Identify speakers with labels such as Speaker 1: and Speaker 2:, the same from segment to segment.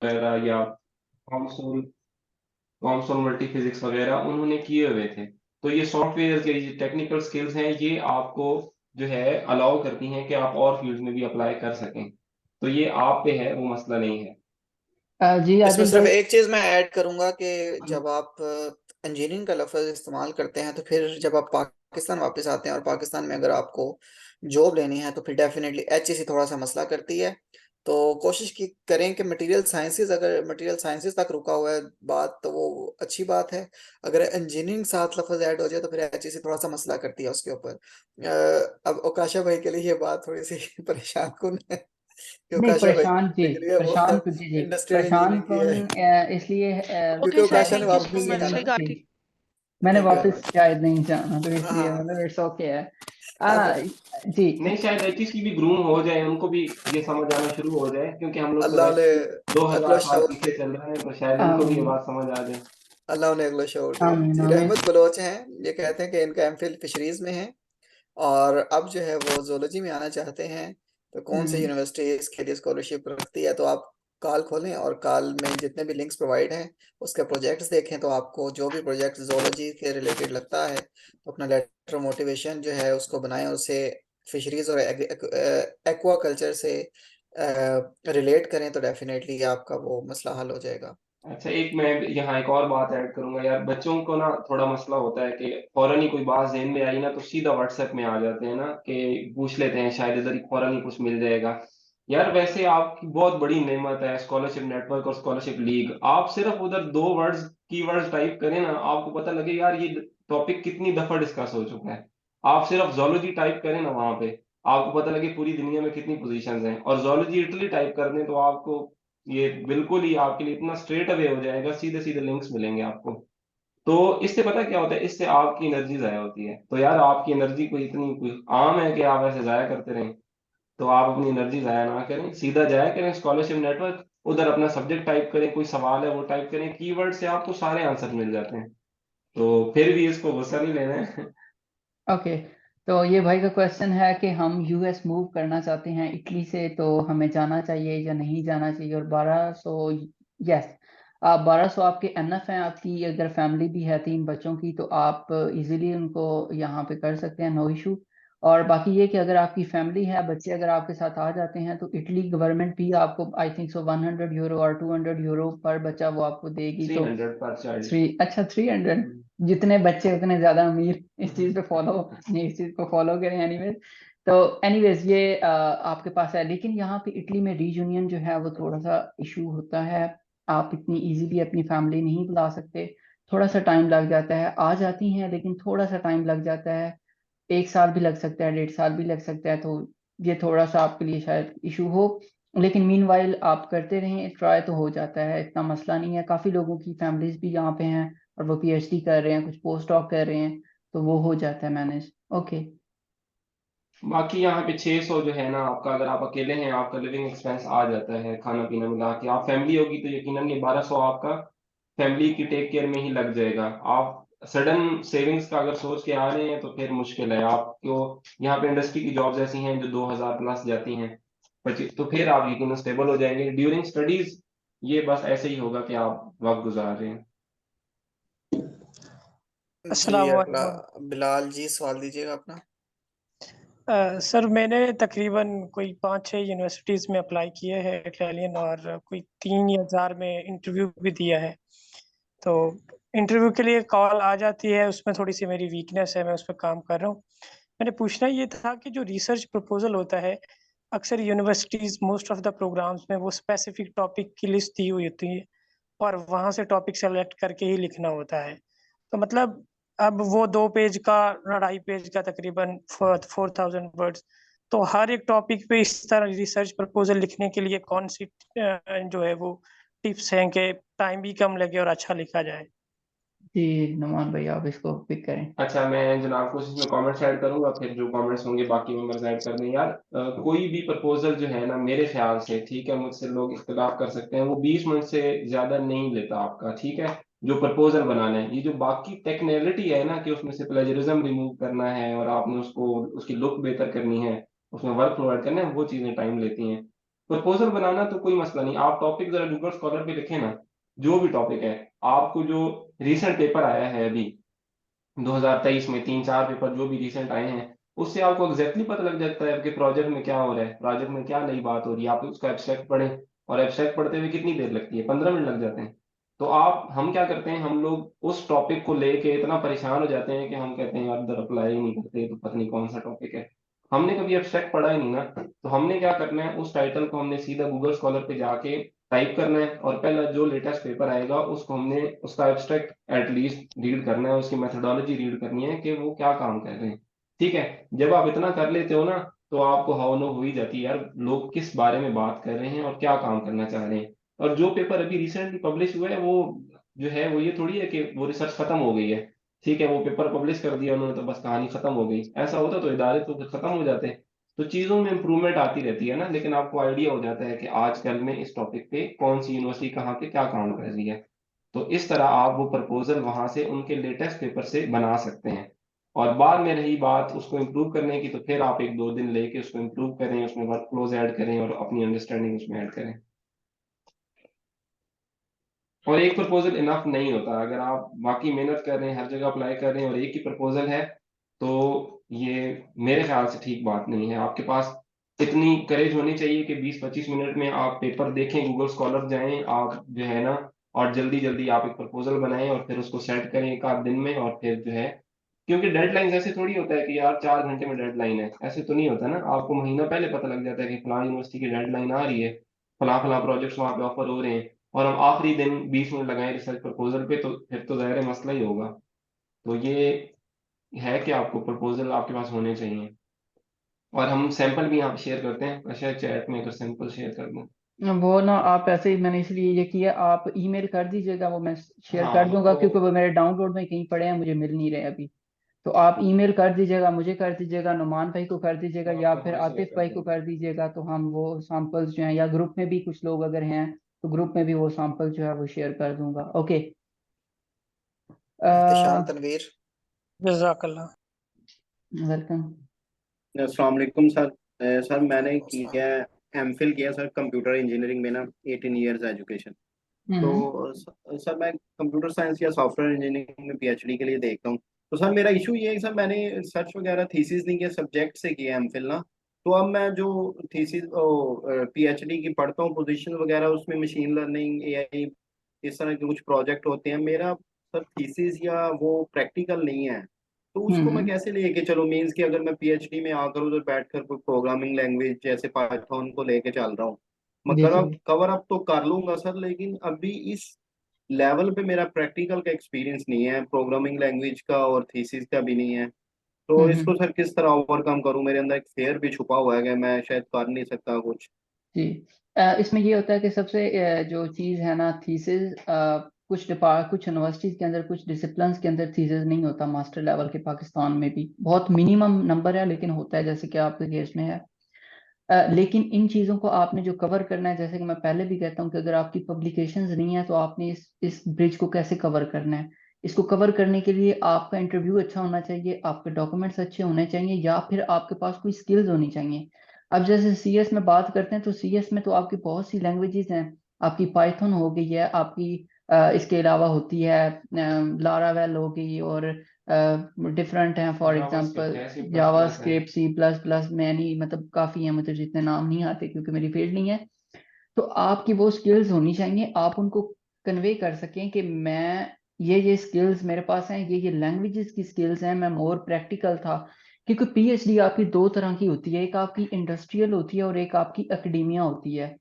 Speaker 1: वगैरह या कॉमसोल कॉमसोल multi physics वगैरह उन्होंने किए हुए थे। तो ये सॉफ्टवेयर के ये टेक्निकल स्किल्स हैं, ये आपको जो है अलाउ करती हैं कि आप और फील्ड में भी अप्लाई कर सकें। तो ये आप पे है, वो मसला नहीं है।
Speaker 2: जी
Speaker 3: इसमें
Speaker 2: आदिल
Speaker 3: सिर्फ
Speaker 2: भाई।
Speaker 3: एक चीज मैं ऐड करूंगा कि जब आप इंजीनियरिंग का लफ्ज इस्तेमाल करते हैं तो फिर जब आप पाकिस्तान वापस आते हैं और पाकिस्तान में अगर आपको जॉब लेनी है तो फिर डेफिनेटली एचईसी थोड़ा सा मसला करती है। तो कोशिश की करें कि मटेरियल साइंसेज, अगर मटेरियल साइंसेज तक रुका हुआ है बात तो वो अच्छी बात है। अगर इंजीनियरिंग साथ लफ्ज ऐड हो जाए तो फिर एचईसी थोड़ा सा मसला करती है उसके ऊपर। अब ओकाशा भाई के लिए ये बात थोड़ी सी परेशान कुन है क्योंकि
Speaker 2: नहीं
Speaker 3: आशा भाई
Speaker 2: प्रशांत जी,
Speaker 3: डिग्री है वो
Speaker 2: प्रशांत जी जी,
Speaker 3: इंडस्ट्रियल
Speaker 2: प्रशांत
Speaker 3: इंजीनियरिंग की
Speaker 2: कौन
Speaker 3: है।
Speaker 2: इसलिए
Speaker 3: क्योंकि
Speaker 4: ओके
Speaker 3: वो
Speaker 4: सर,
Speaker 3: काशा ने
Speaker 4: थैंक यू
Speaker 3: वापस
Speaker 4: सो
Speaker 2: इसलिए
Speaker 4: मच
Speaker 3: सीखा ना।
Speaker 2: जी,
Speaker 4: रिगार्डिंग।
Speaker 2: मैंने
Speaker 3: थैंक यू
Speaker 2: वापस शायद नहीं जाना तो इसलिए
Speaker 3: हाँ।
Speaker 2: मतलब इट्स ओके है।
Speaker 3: अब
Speaker 2: जी।
Speaker 1: नहीं, शायद एचएस की भी ग्रूम हो जाए, उनको भी ये समझ आना शुरू हो जाए, क्योंकि हम लोग तो
Speaker 3: अल्लाह ने
Speaker 1: वैसे ही 2000
Speaker 3: अगला
Speaker 1: साल
Speaker 3: शोर
Speaker 1: पीछे चल रहे हैं, तो शायद इनको भी ये
Speaker 2: आमीन
Speaker 1: बात समझ आ जाए।
Speaker 3: अल्लाह ने अगला शोर दे।
Speaker 2: आमीन
Speaker 3: जी,
Speaker 2: आमीन।
Speaker 3: रहमत बलोच हैं। ये कहते हैं कि इनका एमफिल फिशरीज में है और अब जो है वो जोलॉजी में आना चाहते हैं। तो कौन सी
Speaker 2: हम्म,
Speaker 3: यूनिवर्सिटी इसके लिए स्कॉलरशिप रखती है, तो आप कॉल खोलें और कॉल में जितने भी लिंक्स प्रोवाइड हैं उसके प्रोजेक्ट्स देखें। तो आपको जो भी प्रोजेक्ट जोलॉजी के रिलेटेड लगता है तो अपना लेटर मोटिवेशन जो है उसको बनाएं, उसे फिशरीज और एक्वा कल्चर से रिलेट करें तो डेफिनेटली आपका वो मसला हल हो जाएगा।
Speaker 1: अच्छा, एक मैं यहाँ एक और बात ऐड करूंगा यार, बच्चों को ना थोड़ा मसला होता है कि फौरन ही कोई बात ज़हन में आई ना तो सीधा व्हाट्सएप में आ जाते हैं ना, कि पूछ लेते हैं शायद इधर ही फौरन ही कुछ मिल जाएगा। यार वैसे आपकी बहुत बड़ी नेमत है स्कॉलरशिप नेटवर्क और स्कॉलरशिप लीग। आप सिर्फ उधर दो वर्ड्स कीवर्ड्स टाइप करें ना, आपको पता लगे यार ये टॉपिक कितनी दफा डिस्कस हो चुका है। आप सिर्फ जोलॉजी टाइप करें ना वहां पे, आपको पता लगे पूरी दुनिया में कितनी पोजीशंस हैं, और जोलॉजी इटली टाइप कर दें तो आपको ये बिल्कुल ही आपके लिए इतना स्ट्रेट अवे हो जाएगा, सीधे सीधे लिंक्स मिलेंगे आपको। तो इससे पता क्या होता है, इससे आपकी एनर्जी जाया होती है। तो यार आपकी एनर्जी कोई इतनी कोई आम है कि आप ऐसे जाया करते रहें? तो आप अपनी एनर्जी जाया ना करें, सीधा जाया करें स्कॉलरशिप नेटवर्क, उधर अपना सब्जेक्ट टाइप करें, कोई सवाल है वो टाइप करें, कीवर्ड से आपको सारे आंसर मिल जाते हैं। तो फिर भी इसको गुस्सा नहीं लेना है।
Speaker 2: ओके। तो ये भाई का क्वेश्चन है कि हम यूएस मूव करना चाहते हैं इटली से, तो हमें जाना चाहिए या नहीं जाना चाहिए? और 1200, यस, आप 1200 आपके एनएफ हैं। आपकी अगर फैमिली भी है 3 बच्चों की तो आप इजीली उनको यहाँ पे कर सकते हैं, नो इशू। और बाकी ये कि अगर आपकी फैमिली है, बच्चे अगर आपके साथ आ जाते हैं तो इटली गवर्नमेंट भी आपको आई थिंक सो 100 यूरो और 200 यूरो पर बच्चा वो आपको देगी।
Speaker 1: थ्री
Speaker 2: तो
Speaker 1: हंड्रेड पर चाइल्ड।
Speaker 2: 300? जितने बच्चे उतने ज्यादा अमीर। इस चीज पे फॉलो, इस चीज को फॉलो करें एनीवेज। तो एनीवेज ये आपके पास है, लेकिन यहाँ पे इटली में रीयूनियन जो है वो थोड़ा सा इशू होता है। आप इतनी इजीली अपनी फैमिली नहीं बुला सकते। थोड़ा सा टाइम लग जाता है, आ जाती हैं लेकिन थोड़ा सा टाइम लग जाता है। 1 साल भी लग सकता है, 1.5 साल भी लग सकता है। तो ये थोड़ा सा आपके लिए शायद इशू हो, लेकिन मीनवाइल आप करते रहें, ट्राई तो हो जाता है, इतना मसला नहीं है। काफी लोगों की फैमिलीज भी यहाँ पे हैं और वो पीएचडी कर रहे हैं, कुछ पोस्ट डॉक कर रहे हैं, तो वो हो जाता है मैनेज। ओके।
Speaker 1: बाकी यहाँ पे 600 जो है ना आपका, अगर आप अकेले हैं आपका लिविंग एक्सपेंस आ जाता है खाना पीना मिला के। आप फैमिली होगी तो यकीनन ये 1200 आपका फैमिली की टेक केयर में ही लग जाएगा। आप सडन सेविंग्स का अगर सोच के आ रहे हैं तो फिर मुश्किल है आपको। यहाँ पे इंडस्ट्री की जॉब्स ऐसी हैं जो 2000 प्लस जाती हैं, 25, तो फिर आप यकीन स्टेबल हो जाएंगे ड्यूरिंग स्टडीज। ये बस ऐसे ही होगा कि आप वक्त गुजार रहे हैं।
Speaker 3: जी
Speaker 4: अस्सलाम
Speaker 3: अगला
Speaker 4: वालेकुम।
Speaker 3: बिलाल जी, सवाल दीजिएगा अपना।
Speaker 4: सर मैंने तकरीबन कोई 5-6 यूनिवर्सिटीज़ में अप्लाई किए हैं इटालियन, और कोई 3 या 4 में इंटरव्यू भी दिया है। तो इंटरव्यू के लिए कॉल आ जाती है, उसमें थोड़ी सी मेरी वीकनेस है, मैं उस पर काम कर रहा हूँ। मैंने पूछना ये था कि जो रिसर्च प्रपोजल होता है, अक्सर universities most of the programmes में वो स्पेसिफिक टॉपिक की लिस्ट दी हुई होती है और वहाँ से टॉपिक सेलेक्ट करके ही लिखना होता है। तो मतलब अब वो 2 पेज का, 2.5 पेज का, तकरीबन 4000 वर्ड्स। तो हर एक टॉपिक पे इस तरह रिसर्च प्रपोजल लिखने के लिए कौन सी जो है वो टिप्स हैं कि टाइम भी कम लगे और अच्छा लिखा जाए?
Speaker 2: जी नुमान भाई, आप इसको पिक करें।
Speaker 1: अच्छा, मैं जनाब को इसमें कमेंट्स ऐड करूंगा, फिर जो कमेंट्स होंगे बाकी मेंबर्स ऐड कर दें यार। कोई भी प्रपोजल जो है ना, मेरे ख्याल से, ठीक है, मुझसे लोग इख्तिलाफ कर सकते हैं, वो 20 मिनट से ज्यादा नहीं लेता आपका, ठीक है। जो प्रपोजल बनाना है, ये जो बाकी टेक्निकलिटी है ना, कि उसमें से प्लेजरिज्म रिमूव करना है और आपने उसको उसकी लुक बेहतर करनी है, उसमें वर्क प्रोवाइड करना है, वो चीजें टाइम लेती हैं। प्रपोजल बनाना तो कोई मसला नहीं, आप टॉपिक जरा गूगल स्कॉलर पे लिखें ना, जो भी टॉपिक है, आपको जो रिसेंट पेपर आया है अभी 2023 में 3-4 पेपर जो भी रिसेंट आए हैं, उससे आपको एग्जैक्टली पता लग जाता है आपके प्रोजेक्ट में क्या हो रहा है, प्रोजेक्ट में क्या नई बात हो रही है। आप उसका एब्स्ट्रैक्ट पढ़ें, और एब्स्ट्रैक्ट पढ़ते हुए कितनी देर लगती है, 15 मिनट लग जाते हैं। तो हम क्या करते हैं, हम लोग उस टॉपिक को लेके इतना परेशान हो जाते हैं कि हम कहते हैं यार इधर अप्लाई ही नहीं करते, तो पता नहीं कौन सा टॉपिक है। हमने कभी एब्स्ट्रैक्ट पढ़ा ही नहीं ना, तो हमने क्या करना है, उस टाइटल को हमने सीधा गूगल स्कॉलर पे जाके टाइप करना है, और पहला जो लेटेस्ट पेपर आएगा उसको हमने उसका एब्स्ट्रैक्ट एटलीस्ट रीड करना है, उसकी मेथोडोलॉजी रीड करनी है कि वो क्या काम कर रहे हैं। ठीक है, जब आप इतना कर लेते हो ना, तो आपको हाव नो हो ही जाती है यार लोग किस बारे में बात कर रहे हैं और क्या काम करना चाह रहे हैं। और जो पेपर अभी रिसेंटली पब्लिश हुआ है वो जो है वो ये थोड़ी है कि वो रिसर्च खत्म हो गई है। ठीक है, वो पेपर पब्लिश कर दिया उन्होंने तो बस कहानी खत्म हो गई, ऐसा होता तो इदारे तो फिर खत्म हो जाते। तो चीजों में इंप्रूवमेंट आती रहती है ना, लेकिन आपको आइडिया हो जाता है कि आजकल में इस टॉपिक पे कौन सी यूनिवर्सिटी कहाँ पे क्या काम कर रही है। तो इस तरह आप वो प्रपोजल वहां से उनके लेटेस्ट पेपर से बना सकते हैं। और बाद में रही बात उसको इम्प्रूव करने की, तो फिर आप 1-2 दिन लेके उसको इम्प्रूव करें, उसमें वर्क फ्लोज ऐड करें और अपनी अंडरस्टैंडिंग उसमें ऐड करें। और एक प्रपोजल इनफ नहीं होता, अगर आप बाकी मेहनत कर रहे हैं, हर जगह अप्लाई कर रहे हैं और एक ही प्रपोजल है, तो ये मेरे ख्याल से ठीक बात नहीं है। आपके पास इतनी करेज होनी चाहिए कि 20-25 मिनट में आप पेपर देखें, गूगल स्कॉलर जाएं आप जो है ना, और जल्दी जल्दी आप एक प्रपोजल बनाएं और फिर उसको सेट करें 1 आध दिन में, और फिर जो है, क्योंकि डेडलाइन ऐसे थोड़ी होता है कि यार 4 घंटे में डेडलाइन है, ऐसे तो नहीं होता ना। आपको महीना पहले पता लग जाता है कि फलां यूनिवर्सिटी की डेडलाइन आ रही है, फलां फलां प्रोजेक्ट्स वहां पे ऑफर हो रहे हैं, और हम आखिरी दिन 20 मिनट लगाए रिसर्च प्रपोजल पे, तो फिर तो ज़ाहिर है मसला ही होगा। तो ये है कि आपको प्रपोजल आपके पास होने चाहिए। और हम सैंपल भी यहाँ पे शेयर करते हैं, अच्छा चैट में अगर सैंपल शेयर कर दें।
Speaker 2: वो ना आप ऐसे ही, मैंने इसलिए ये किया, आप ईमेल कर दीजिएगा, वो मैं शेयर कर
Speaker 1: हाँ
Speaker 2: दूंगा,
Speaker 1: तो
Speaker 2: क्योंकि वो मेरे डाउनलोड में कहीं पड़े हैं, मुझे मिल नहीं रहे अभी। तो आप ईमेल कर दीजिएगा, मुझे कर दीजिएगा, नुमान भाई को कर दीजिएगा,
Speaker 1: हाँ
Speaker 2: या
Speaker 1: तो
Speaker 2: फिर
Speaker 1: हाँ शेयर
Speaker 2: आतिफ
Speaker 1: कर
Speaker 2: भाई को
Speaker 1: देंगे।
Speaker 2: कर दीजिएगा, तो हम वो सैंपल्स जो हैं, या ग्रुप में भी कुछ लोग अगर हैं तो ग्रुप में भी वो सैंपल जो है वो शेयर कर दूंगा। ओके।
Speaker 3: एहतशाम तनवीर।
Speaker 4: जजाकल्ला।
Speaker 2: वेलकम।
Speaker 5: अस्सलाम वालेकुम सर। सर मैंने
Speaker 3: अस्सलाम।
Speaker 5: किया है एमफिल किया सर कंप्यूटर इंजीनियरिंग में ना, 18 इयर्स एजुकेशन। तो
Speaker 2: हम्म
Speaker 5: सर मैं कंप्यूटर साइंस या सॉफ्टवेयर इंजीनियरिंग में पीएचडी के लिए देखता हूँ। तो सर मेरा इशू ये है कि सर मैंने सर्च वगैरह थीसिस नहीं किया, सब्जेक्ट से किया एमफिल ना। तो अब मैं जो थीसिस पीएचडी की पढ़ता हूँ पोजीशन वगैरह, उसमें मशीन लर्निंग एआई इस तरह के कुछ प्रोजेक्ट होते हैं। मेरा सर थीसिस या वो प्रैक्टिकल नहीं है, तो उसको मैं
Speaker 2: हम्म।
Speaker 5: कैसे लेके चलूँ। मीन्स कि अगर मैं पीएचडी में आकर उधर बैठकर कोई प्रोग्रामिंग लैंग्वेज जैसे पाइथन को लेके चल रहा हूँ,
Speaker 2: जी
Speaker 5: मगर
Speaker 2: जी।
Speaker 5: अब कवर अप तो कर लूंगा सर, लेकिन अभी इस लेवल पे मेरा प्रैक्टिकल का एक्सपीरियंस नहीं है, प्रोग्रामिंग लैंग्वेज का और थीसिस का भी नहीं है। तो
Speaker 2: हम्म।
Speaker 5: इसको सर किस तरह ओवरकम करूं। मेरे अंदर एक फेयर भी छुपा हुआ है कि मैं शायद कर नहीं सकता कुछ।
Speaker 2: जी। इसमें ये होता है कि सबसे जो चीज़ है ना, थीसिस, कुछ यूनिवर्सिटीज़ के अंदर, कुछ डिसिप्लिन्स के अंदर थीसिस नहीं होता, मास्टर लेवल के पाकिस्तान में भी बहुत मिनिमम नंबर है, लेकिन होता है, जैसे कि आपके केस में है। लेकिन इन चीज़ों को आपने जो कवर करना है, जैसे कि मैं पहले भी कहता हूँ कि अगर आपकी पब्लिकेशंस नहीं है तो आपने इस ब्रिज को कैसे कवर करना है। इसको कवर करने के लिए आपका इंटरव्यू अच्छा होना चाहिए, आपके डॉक्यूमेंट्स अच्छे होने चाहिए, या फिर आपके पास कोई स्किल्स होनी चाहिए। अब जैसे सीएस में बात करते हैं, तो सीएस में तो आपकी बहुत सी लैंग्वेजेस हैं। आपकी पाइथन हो गई है, आपकी इसके अलावा होती है लारावेल हो गई, और डिफरेंट हैं, फॉर
Speaker 1: जावास्क्रिप्ट
Speaker 2: एग्जांपल
Speaker 1: है, सी प्लस
Speaker 2: जावा
Speaker 1: प्लस है।
Speaker 2: स्क्रिप्ट, C++, मैनी, मतलब काफ़ी है, मुझे जितने नाम नहीं आते क्योंकि मेरी फील्ड नहीं है। तो आपकी वो स्किल्स होनी चाहिए, आप उनको कन्वे कर सकें कि मैं ये स्किल्स मेरे पास हैं, ये लैंग्वेजेस की स्किल्स हैं, मैं मोर प्रैक्टिकल था। क्योंकि पीएचडी आपकी दो तरह की होती है, एक आपकी इंडस्ट्रियल होती है और एक आपकी एकेडेमिया होती है।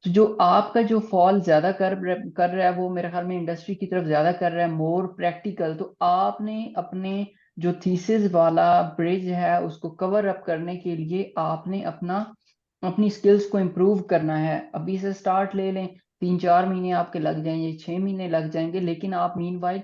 Speaker 2: तो जो आपका जो फॉल ज्यादा कर रहा है, वो मेरे ख्याल में इंडस्ट्री की तरफ ज्यादा कर रहा है, मोर प्रैक्टिकल। तो आपने अपने जो थीसिस वाला ब्रिज है उसको कवर अप करने के लिए आपने अपनी स्किल्स को इम्प्रूव करना है। अभी से स्टार्ट ले लें, 3-4 महीने आपके लग जाएंगे, 6 महीने लग जाएंगे, लेकिन आप मीनवाइल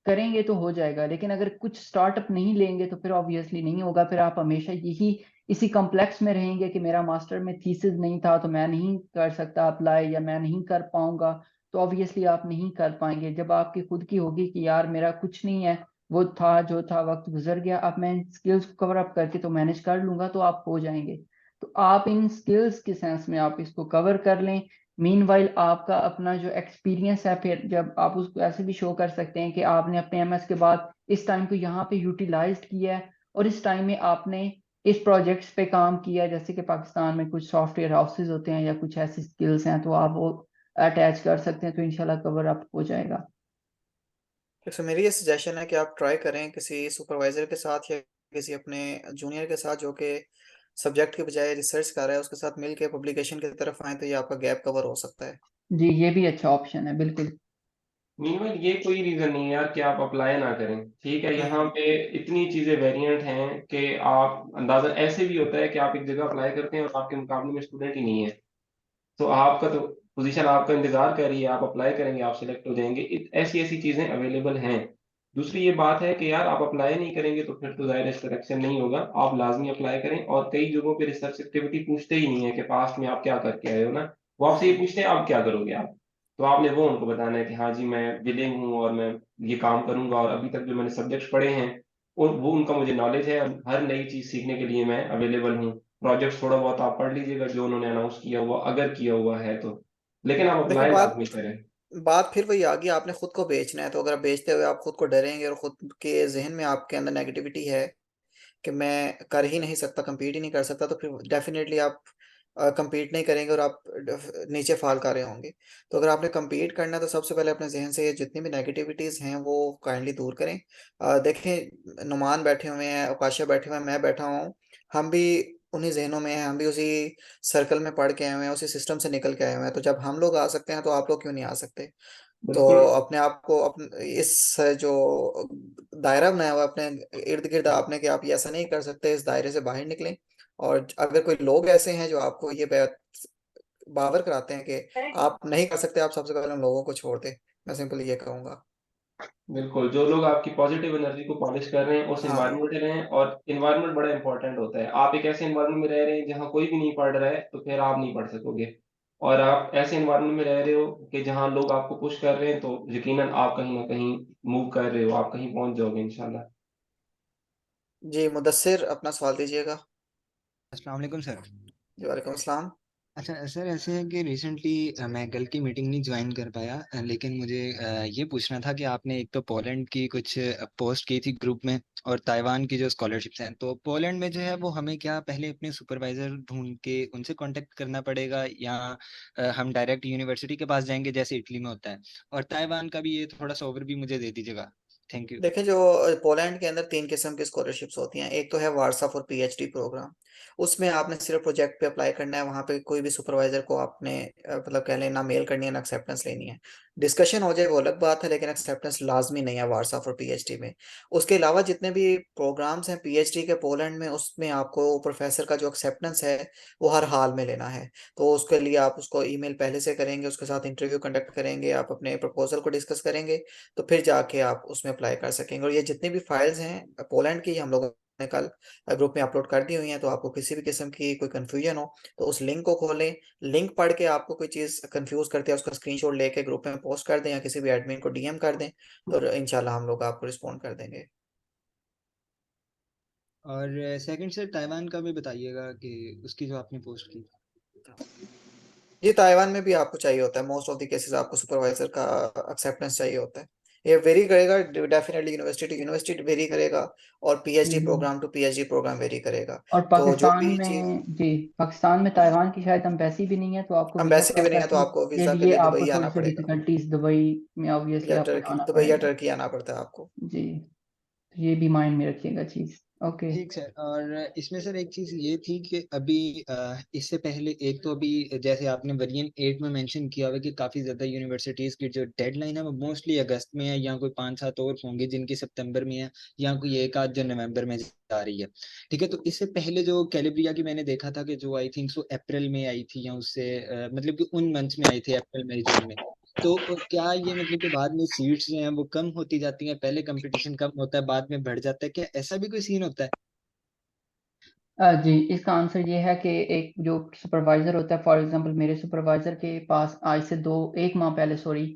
Speaker 2: करेंगे तो हो जाएगा। लेकिन अगर कुछ स्टार्टअप नहीं लेंगे तो फिर ऑब्वियसली नहीं होगा, फिर आप हमेशा यही इसी कॉम्प्लेक्स में रहेंगे कि मेरा मास्टर में थीसिस नहीं था तो मैं नहीं कर सकता अप्लाई, या मैं नहीं कर पाऊंगा। तो ऑब्वियसली आप नहीं कर पाएंगे। जब आपकी खुद की होगी कि यार मेरा कुछ नहीं है, वो था जो था, वक्त गुजर गया, अब मैं स्किल्स को कवर अप करके तो मैनेज कर लूंगा, तो आप हो जाएंगे। तो आप इन स्किल्स के सेंस में आप इसको कवर कर लें। मीनवाइल आपका अपना जो एक्सपीरियंस है, फिर जब आप उसको ऐसे भी शो कर सकते हैं कि आपने अपने एमएस के बाद इस टाइम को यहाँ पे यूटिलाइज्ड किया है, और इस टाइम में आपने इस प्रोजेक्ट्स पे काम किया है। जैसे कि पाकिस्तान में कुछ सॉफ्टवेयर हाउसेज होते हैं या कुछ ऐसी स्किल्स हैं, तो आप वो अटैच कर सकते हैं, तो इंशाल्लाह कवर अप हो जाएगा।
Speaker 3: तो मेरी ये सजेशन है कि आप ट्राई करें किसी सुपरवाइजर के साथ या किसी अपने जूनियर के साथ जो कि सब्जेक्ट के बजाय रिसर्च कर रहा है, उसके साथ मिल के पब्लिकेशन की तरफ आए, तो ये आपका गैप कवर हो सकता है।
Speaker 2: जी, ये भी अच्छा ऑप्शन है, बिल्कुल।
Speaker 1: मीनवाइल ये कोई रीजन नहीं है यार कि आप अप्लाई ना करें। ठीक है, यहाँ पे इतनी चीजें वेरिएंट हैं कि आप अंदाजा ऐसे भी होता है कि आप एक जगह अप्लाई करते हैं और आपके मुकाबले में स्टूडेंट ही नहीं है, तो आपका तो पोजीशन आपका इंतजार कर रही है, आप अप्लाई करेंगे, आप सिलेक्ट हो जाएंगे। ऐसी ऐसी चीजें अवेलेबल हैं। दूसरी ये बात है कि यार आप अप्लाई नहीं करेंगे तो फिर तो जाहिर सिलेक्शन नहीं होगा। आप लाजमी अप्लाई करें, और कई जगहों पे रिसर्च एक्टिविटी पूछते ही नहीं है कि पास्ट में आप क्या करके आए हो ना, वो आपसे ये
Speaker 3: हम्म।
Speaker 1: पूछते हैं आप क्या करोगे आप। तो आपने वो उनको बताना है कि हाँ जी मैं विलिंग हूँ और मैं ये काम करूंगा, और अभी तक जो मैंने सब्जेक्ट्स पढ़े हैं और वो उनका मुझे नॉलेज है, और हर नई चीज सीखने के लिए मैं अवेलेबल हूँ। प्रोजेक्ट्स थोड़ा बहुत आप पढ़ लीजिएगा जो उन्होंने अनाउंस किया हुआ, अगर किया हुआ है तो, लेकिन आप
Speaker 3: देखो,
Speaker 1: अप्लाई
Speaker 3: बात
Speaker 1: लाजमी करें।
Speaker 3: बात फिर वही आ गई, आपने खुद को बेचना है। तो अगर आप बेचते हुए आप खुद को डरेंगे और खुद के जहन में आपके अंदर नेगेटिविटी है कि मैं कर ही नहीं सकता, compete ही नहीं कर सकता, तो फिर डेफिनेटली आप compete नहीं करेंगे और आप नीचे फाल कर रहे होंगे। तो अगर आपने compete करना है तो सबसे पहले अपने जहन से ये जितनी भी नेगेटिविटीज़ हैं वो काइंडली दूर करें। देखें, नुमान बैठे हुए हैं, अकाशा बैठे हुए हैं, मैं बैठा हुआ हूँ। हम भी उन्हीं जहनों में हैं, हम भी उसी सर्कल में पढ़ के आए हुए हैं, उसी सिस्टम से निकल के आए हुए हैं। तो जब हम लोग आ सकते हैं तो आप लोग क्यों नहीं आ सकते? तो
Speaker 1: बिल्कुल।
Speaker 3: अपने आप को इस जो दायरा बनाया हुआ है अपने इर्द गिर्द आपने, कि आप ये ऐसा नहीं कर सकते, इस दायरे से बाहर निकलें। और अगर कोई लोग ऐसे हैं जो आपको ये बात बावर कराते हैं कि आप नहीं कर सकते, आप सबसे पहले उन लोगों को छोड़ दें। मैं सिंपली ये कहूँगा।
Speaker 1: बिल्कुल, जो लोग आपकी पॉजिटिव एनर्जी को पॉलिश कर रहे हैं उस
Speaker 3: हाँ
Speaker 1: एनवायरनमेंट में रहें, और एनवायरनमेंट बड़ा इंपॉर्टेंट होता है। आप एक ऐसे एनवायरनमेंट में रह रहे हैं जहाँ कोई भी नहीं पढ़ रहा है, तो फिर आप नहीं पढ़ सकोगे। और आप ऐसे एनवायरनमेंट में रह रहे हो कि जहाँ लोग आपको पुश कर रहे हैं, तो यकीनन आप कहीं ना कहीं मूव कर रहे हो, आप कहीं पहुंच जाओगे इंशाल्लाह।
Speaker 3: जी, मुदस्सिर अपना सवाल दीजिएगा।
Speaker 6: अस्सलाम वालेकुम सर।
Speaker 3: जी, वालेकुम अस्सलाम।
Speaker 6: अच्छा सर, ऐसे है कि रिसेंटली मैं कल की मीटिंग नहीं ज्वाइन कर पाया, लेकिन मुझे ये पूछना था कि आपने एक तो पोलैंड की कुछ पोस्ट की थी ग्रुप में, और ताइवान की जो स्कॉलरशिप्स हैं, तो पोलैंड में जो है वो हमें क्या पहले अपने सुपरवाइजर ढूंढ के उनसे कांटेक्ट करना पड़ेगा, या हम डायरेक्ट यूनिवर्सिटी के पास जाएंगे जैसे इटली में होता है? और ताइवान का भी ये थोड़ा सा ओवर भी मुझे दे दीजिएगा। Thank you.
Speaker 3: देखें, जो पोलैंड के अंदर 3 किस्म की स्कॉलरशिप्स होती हैं। एक तो है वारसा फॉर पीएचडी प्रोग्राम। उसमें आपने सिर्फ प्रोजेक्ट पे अप्लाई करना है, वहाँ पे कोई भी सुपरवाइजर को आपने मतलब कह लें ना मेल करनी है ना एक्सेप्टेंस लेनी है। डिस्कशन हो जाए वो अलग बात है, लेकिन एक्सेप्टेंस लाजमी नहीं है वारसा फॉर पीएचडी में। उसके अलावा जितने भी प्रोग्राम्स हैं पीएचडी के पोलैंड में, उसमें आपको प्रोफेसर का जो एक्सेप्टेंस है वो हर हाल में लेना है। तो उसके लिए आप उसको ईमेल पहले से करेंगे, उसके साथ इंटरव्यू कंडक्ट करेंगे, आप अपने प्रपोजल को डिस्कस करेंगे, तो फिर जाके आप उसमें अप्लाई कर सकेंगे। और ये जितनी भी फाइल्स हैं पोलैंड की, हम लोगों ने कल ग्रुप में अपलोड कर दी हुई हैं। तो आपको किसी भी किस्म की कोई कंफ्यूजन हो तो उस लिंक को खोलें। लिंक पढ़ के आपको कोई चीज़ कंफ्यूज करते हैं, उसका स्क्रीनशॉट लेके ग्रुप में पोस्ट कर दें या किसी भी एडमिन को डीएम कर दें, तो इंशाल्लाह हम लोग आपको रिस्पॉन्ड कर देंगे।
Speaker 6: और सेकंड सर, ताइवान का भी बताइएगा कि उसकी जो आपने पोस्ट की।
Speaker 3: जी, ताइवान में भी आपको चाहिए होता है, मोस्ट ऑफ द केसेस आपको सुपरवाइजर का एक्सेप्टेंस चाहिए होता है। ये वेरी करेगा, definitely university to university vary करेगा, और PhD
Speaker 2: hmm.
Speaker 3: Programme to PhD programme vary करेगा।
Speaker 2: और
Speaker 3: तो जो
Speaker 2: पाकिस्तान
Speaker 3: भी चीज़,
Speaker 2: में, जी, पाकिस्तान में ताइवान की शायद एम्बेसी भी नहीं है, तो आपको वीज़ा
Speaker 3: एम्बेसी भी नहीं है, तो
Speaker 2: प्रोसेसिंग
Speaker 3: आपको
Speaker 2: के
Speaker 3: वीज़ा के
Speaker 2: लिए
Speaker 3: लिए
Speaker 2: आपको
Speaker 3: दुबई
Speaker 2: थोड़ी
Speaker 3: आना
Speaker 2: सी
Speaker 3: पड़ेगा,
Speaker 2: डिफिकल्टीज दुबई में ऑब्वियसली
Speaker 3: या
Speaker 2: आपको
Speaker 3: टर्की,
Speaker 2: जाना
Speaker 3: दुबई या
Speaker 2: पड़ेगा।
Speaker 3: टर्की आना पड़ता है आपको।
Speaker 2: जी, तो ये भी माइंड में रखिएगा चीज़। ओके।
Speaker 6: ठीक सर। और इसमें सर एक चीज ये थी कि अभी इससे पहले एक तो अभी जैसे आपने वेरिएंट 8 में मेंशन किया हुआ है कि काफी ज्यादा यूनिवर्सिटीज की जो डेडलाइन है वो मोस्टली अगस्त में है, या कोई 5-7 और होंगी जिनकी सितंबर में है, या कोई एक आध जो नवंबर में जा रही है। ठीक है, तो इससे पहले जो कैलिब्रिया की मैंने देखा था कि जो आई थिंक सो अप्रैल में आई थी, या उससे मतलब कि उन मंथ्स में आई थी, अप्रैल मई जून में। तो क्या ये मतलब कि बाद में सीट्स जो हैं वो कम होती जाती हैं, पहले कंपटीशन कम होता है बाद में बढ़ जाता है, क्या ऐसा भी कोई सीन होता है?
Speaker 2: जी, इसका आंसर ये है कि एक जो सुपरवाइजर होता है, फॉर एग्जांपल मेरे सुपरवाइजर के पास आज से 1 माह पहले, सॉरी,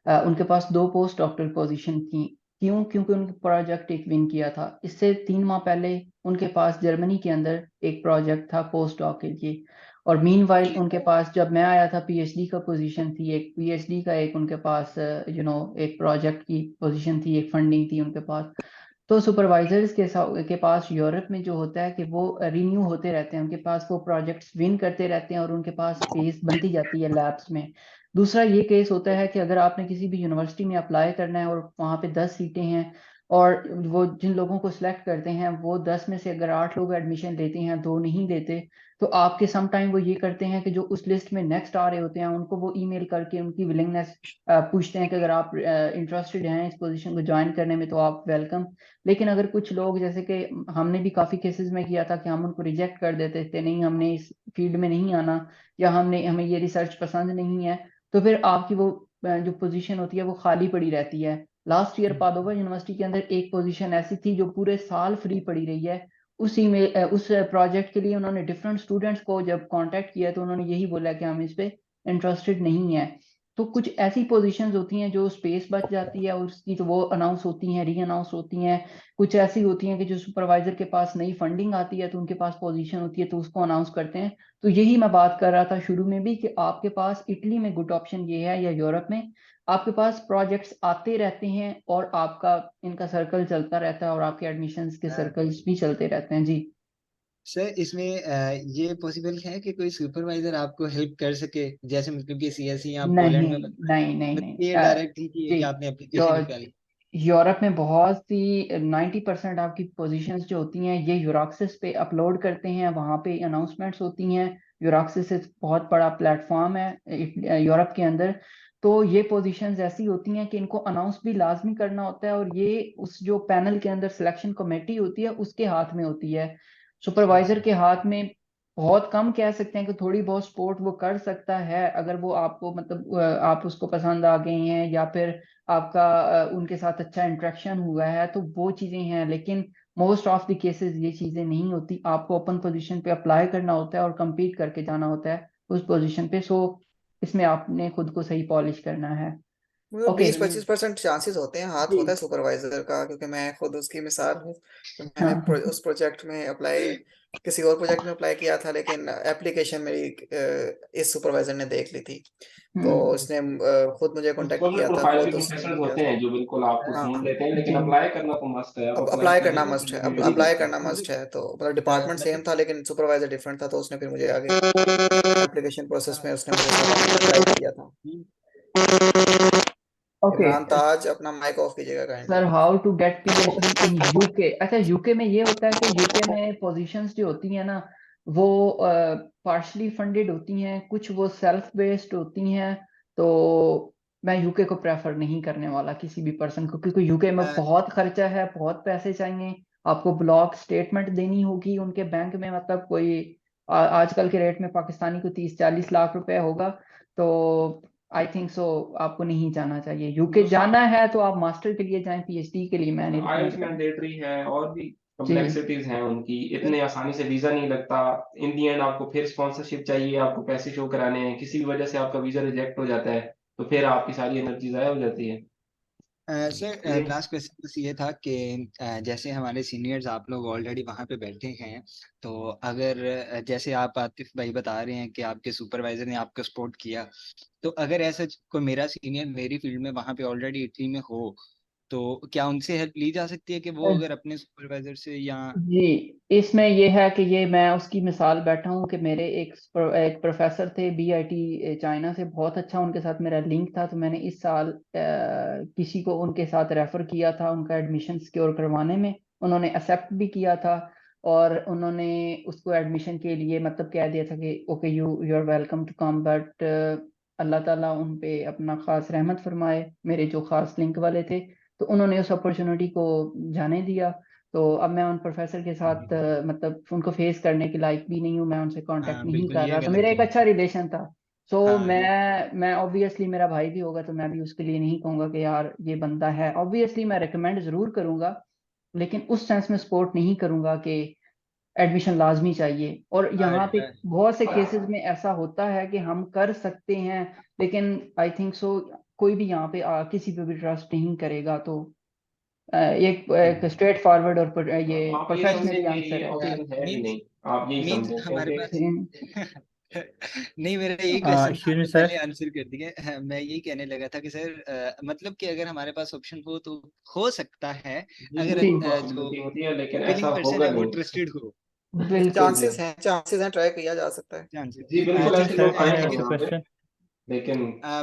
Speaker 2: उनके पास 2 पोस्ट डॉक्टर पोजीशन थी क्योंकि उनके प्रोजेक्ट एक विन किया था। इससे 3 माह पहले उनके पास जर्मनी के अंदर एक प्रोजेक्ट था पोस्ट डॉक के लिए, और मीनवाइल उनके पास जब मैं आया था पीएचडी का पोजीशन थी, एक पीएचडी का एक उनके पास एक प्रोजेक्ट की पोजीशन थी, एक फंडिंग थी उनके पास। तो सुपरवाइजर्स के पास यूरोप में जो होता है कि वो रिन्यू होते रहते हैं, उनके पास वो प्रोजेक्ट्स विन करते रहते हैं और उनके पास स्पेस बनती जाती है लैब्स में। दूसरा ये केस होता है कि अगर आपने किसी भी यूनिवर्सिटी में अप्लाई करना है और वहाँ पे 10 सीटें हैं, और वो जिन लोगों को सिलेक्ट करते हैं वो 10 में से अगर 8 लोग एडमिशन लेते हैं, 2 नहीं देते, तो आपके सम टाइम वो ये करते हैं कि जो उस लिस्ट में नेक्स्ट आ रहे होते हैं उनको वो ईमेल करके उनकी विलिंगनेस पूछते हैं कि अगर आप इंटरेस्टेड हैं इस पोजीशन को ज्वाइन करने में तो आप वेलकम। लेकिन अगर कुछ लोग, जैसे कि हमने भी काफी केसेस में किया था कि हम उनको रिजेक्ट कर देते थे, नहीं हमने इस फील्ड में नहीं आना, या हमें ये रिसर्च पसंद नहीं है, तो फिर आपकी वो जो पोजीशन होती है वो खाली पड़ी रहती है। लास्ट ईयर पादोवा यूनिवर्सिटी के अंदर एक पोजीशन ऐसी थी जो पूरे साल फ्री पड़ी रही है। उस प्रोजेक्ट के लिए उन्होंने डिफरेंट स्टूडेंट्स को जब कांटेक्ट किया तो उन्होंने यही बोला कि हम इस पे इंटरेस्टेड नहीं है। तो कुछ ऐसी पोजीशंस होती हैं जो स्पेस बच जाती है और उसकी तो वो अनाउंस होती हैं, री अनाउंस होती हैं। कुछ ऐसी होती हैं कि जो सुपरवाइजर के पास नई फंडिंग आती है तो उनके पास पोजीशन होती है तो उसको अनाउंस करते हैं। तो यही मैं बात कर रहा था शुरू में भी कि आपके पास इटली में गुड ऑप्शन ये है, या यूरोप में आपके पास प्रोजेक्ट्स आते रहते हैं और आपका इनका सर्कल चलता रहता है और आपके एडमिशन्स के सर्कल्स भी चलते रहते हैं। जी
Speaker 6: सर इसमें ये पॉसिबल है कि कोई सुपरवाइजर आपको हेल्प कर सके, जैसे मतलब कि सीएसई आप पोलैंड
Speaker 2: नहीं
Speaker 6: में बता रहे
Speaker 2: नहीं नहीं
Speaker 6: हैं,
Speaker 2: नहीं
Speaker 6: मतलब ये डायरेक्ट ही कि
Speaker 2: जी,
Speaker 6: आपने एप्लीकेशन
Speaker 2: जो
Speaker 6: निकाली।
Speaker 2: यूरोप में बहुत सी 90% आपकी पोजीशंस जो होती हैं ये यूरोक्सिस पे अपलोड करते हैं, वहाँ पे अनाउंसमेंट्स होती हैं। यूरोक्सिस एक बहुत बड़ा प्लेटफॉर्म है यूरोप के अंदर। तो ये पोजीशंस ऐसी होती हैं कि इनको अनाउंस भी लाजमी करना होता है, और ये उस जो पैनल के अंदर सिलेक्शन कमेटी होती है उसके हाथ में होती है,
Speaker 6: अच्छा
Speaker 2: सुपरवाइजर
Speaker 6: सर।
Speaker 2: के हाथ में। बहुत कम कह सकते हैं कि थोड़ी बहुत सपोर्ट वो कर सकता है अगर वो आपको मतलब आप उसको पसंद आ गए हैं, या फिर आपका उनके साथ अच्छा इंटरेक्शन हुआ है, तो वो चीजें हैं। लेकिन मोस्ट ऑफ द केसेस ये चीजें नहीं होती। आपको ओपन पोजीशन पे अप्लाई करना होता है और compete करके जाना होता है उस पोजीशन पे। सो इसमें आपने खुद को सही पॉलिश करना है।
Speaker 3: मतलब
Speaker 2: ओके।
Speaker 3: 20-25% चांसेस होते हैं, हाथ
Speaker 2: जी
Speaker 3: होता है सुपरवाइजर का, क्योंकि मैं खुद उसकी मिसाल हूँ। तो मैंने
Speaker 2: हाँ।
Speaker 3: उस प्रोजेक्ट में अप्लाई, किसी और प्रोजेक्ट में अप्लाई किया था, लेकिन एप्लीकेशन मेरी इस सुपरवाइजर ने देख ली थी। तो
Speaker 2: हम्म।
Speaker 3: उसने खुद मुझे कांटेक्ट
Speaker 1: एक्सपोजर
Speaker 3: किया था,
Speaker 1: प्रोफाइल भी
Speaker 3: खुद उसने
Speaker 1: प्रोफेशनल
Speaker 3: किया
Speaker 1: होते
Speaker 3: था।
Speaker 1: हैं जो बिल्कुल आपको
Speaker 3: हाँ
Speaker 1: ढूंढ लेते हैं, लेकिन
Speaker 2: जी
Speaker 1: अप्लाई करना तो मस्ट है। आप
Speaker 3: अब
Speaker 1: अप्लाई
Speaker 3: अप्लाई करना
Speaker 1: करेंगे
Speaker 3: मस्ट
Speaker 1: तो
Speaker 3: है,
Speaker 1: सबमिट ही
Speaker 3: अप्लाई
Speaker 1: कर
Speaker 3: करना
Speaker 1: सकते हैं।
Speaker 3: मस्ट है। तो मतलब डिपार्टमेंट सेम था लेकिन सुपरवाइजर डिफरेंट था, तो उसने फिर मुझे आगे एप्लीकेशन प्रोसेस में उसने मुझे साथ गाइड किया था।
Speaker 2: ओके
Speaker 3: इमरान ताज, अपना माइक ऑफ कीजिएगा
Speaker 2: sir,
Speaker 3: kindly.
Speaker 2: How to get PhD in UK. अच्छा, यूके में ये होता है कि यूके में पोजीशंस जो होती हैं ना वो पार्शली फंडेड होती हैं, कुछ वो सेल्फ बेस्ड होती हैं। तो मैं यूके को प्रेफर नहीं करने वाला किसी भी पर्सन को, क्योंकि यूके में बहुत खर्चा है, बहुत पैसे चाहिए। आपको ब्लॉक स्टेटमेंट देनी होगी उनके बैंक में, मतलब कोई आजकल के रेट में पाकिस्तानी को 30-40 लाख रुपए होगा। तो आई थिंक सो आपको नहीं जाना चाहिए। यूके
Speaker 1: दूसरा,
Speaker 2: जाना है तो आप मास्टर के लिए जाएं, पीएचडी के लिए मैं नहीं
Speaker 1: आइल्स
Speaker 2: रिकमेंड करूँ।
Speaker 1: मैंडेटरी है और भी
Speaker 2: जी
Speaker 1: कम्प्लेक्सिटीज हैं उनकी, इतने आसानी से वीजा नहीं लगता। इन दी एंड आपको फिर स्पॉन्सरशिप चाहिए, आपको पैसे शो कराने हैं, किसी भी वजह से आपका वीजा रिजेक्ट हो जाता है तो फिर आपकी सारी एनर्जी जाया हो जाती है।
Speaker 6: सर लास्ट क्वेश्चन बस ये था कि जैसे हमारे सीनियर्स आप लोग ऑलरेडी वहाँ पे बैठे हैं, तो अगर जैसे आप आतिफ भाई बता रहे हैं कि आपके सुपरवाइजर ने आपको सपोर्ट किया, तो अगर ऐसा कोई मेरा सीनियर मेरी फील्ड में वहाँ पे ऑलरेडी इटली में हो, तो क्या उनसे हेल्प ली जा सकती है कि वो अगर अपने सुपरवाइजर से या
Speaker 2: जी, इसमें ये है कि ये मैं उसकी मिसाल बैठा हूँ कि मेरे एक प्रोफेसर थे बीआईटी चाइना से, बहुत अच्छा उनके साथ मेरा लिंक था। तो मैंने इस साल किसी को उनके साथ रेफर किया था उनका एडमिशन सिक्योर करवाने में। उन्होंने एक्सेप्ट भी किया था, और उन्होंने उसको एडमिशन के लिए मतलब कह दिया था कि okay you are welcome to come, but अल्लाह ताला उन पे अपना खास रहमत फरमाए, मेरे जो खास लिंक वाले थे, तो उन्होंने उस अपॉर्चुनिटी को जाने दिया। तो अब मैं उन प्रोफेसर के साथ मतलब उनको फेस करने के लायक भी नहीं हूँ, मैं उनसे कांटेक्ट
Speaker 6: हाँ
Speaker 2: नहीं
Speaker 6: बिल्कुल
Speaker 2: कर
Speaker 6: ये
Speaker 2: रहा था,
Speaker 6: गलत
Speaker 2: मेरा एक
Speaker 6: चीज
Speaker 2: अच्छा
Speaker 6: है।
Speaker 2: रिलेशन था। सो
Speaker 6: हाँ
Speaker 2: मैं ऑब्वियसली, मेरा भाई भी होगा तो मैं भी उसके लिए नहीं कहूंगा कि यार ये बंदा है। ऑब्वियसली मैं रिकमेंड जरूर करूंगा, लेकिन उस सेंस में सपोर्ट नहीं करूंगा कि एडमिशन लाजमी चाहिए। और यहाँ पे
Speaker 6: हाँ
Speaker 2: बहुत से केसेस में ऐसा होता है कि हम कर सकते हैं, लेकिन आई थिंक सो कोई भी यहाँ पे किसी पे भी ट्रस्ट नहीं करेगा। तो एक स्ट्रेट फॉरवर्ड और ये
Speaker 1: आप ये समझे
Speaker 2: प्रोफेशनली
Speaker 1: कि
Speaker 2: आंसर
Speaker 1: ये
Speaker 2: है जी।
Speaker 1: ऑप्शन है भी
Speaker 6: मीन्स
Speaker 1: नहीं, आप यही
Speaker 6: मीन्स
Speaker 1: समझे
Speaker 6: हमारे
Speaker 1: क्योंकि
Speaker 6: पास नहीं, मेरा यही क्वेश्चन था,
Speaker 7: एक्सक्यूज मी
Speaker 6: आपने
Speaker 7: सर।
Speaker 6: पहले आंसर कर दिया। मैं यही कहने लगा था कि सर मतलब कि अगर हमारे पास ऑप्शन हो तो हो सकता है,
Speaker 1: जी
Speaker 6: अगर
Speaker 2: जी
Speaker 1: बिल्कुल
Speaker 6: जो
Speaker 1: पॉसिबिलिटी होती है, लेकिन ऐसा
Speaker 6: विलिंग पर्सन
Speaker 1: होगा
Speaker 6: है वो
Speaker 1: नहीं।
Speaker 6: ट्रस्टेड हो।
Speaker 2: बिल्कुल।
Speaker 1: जी
Speaker 3: चांसेस हैं, ट्राई किया जा सकता है।
Speaker 6: चांसेस
Speaker 1: जी बिल्कुल
Speaker 7: जी
Speaker 1: ऐसे
Speaker 7: सर,
Speaker 1: लोग
Speaker 7: कैन
Speaker 1: आए
Speaker 7: आई
Speaker 1: हैं
Speaker 7: आस्क अ
Speaker 1: यहाँ पे,
Speaker 7: क्वेश्चन?
Speaker 1: लेकिन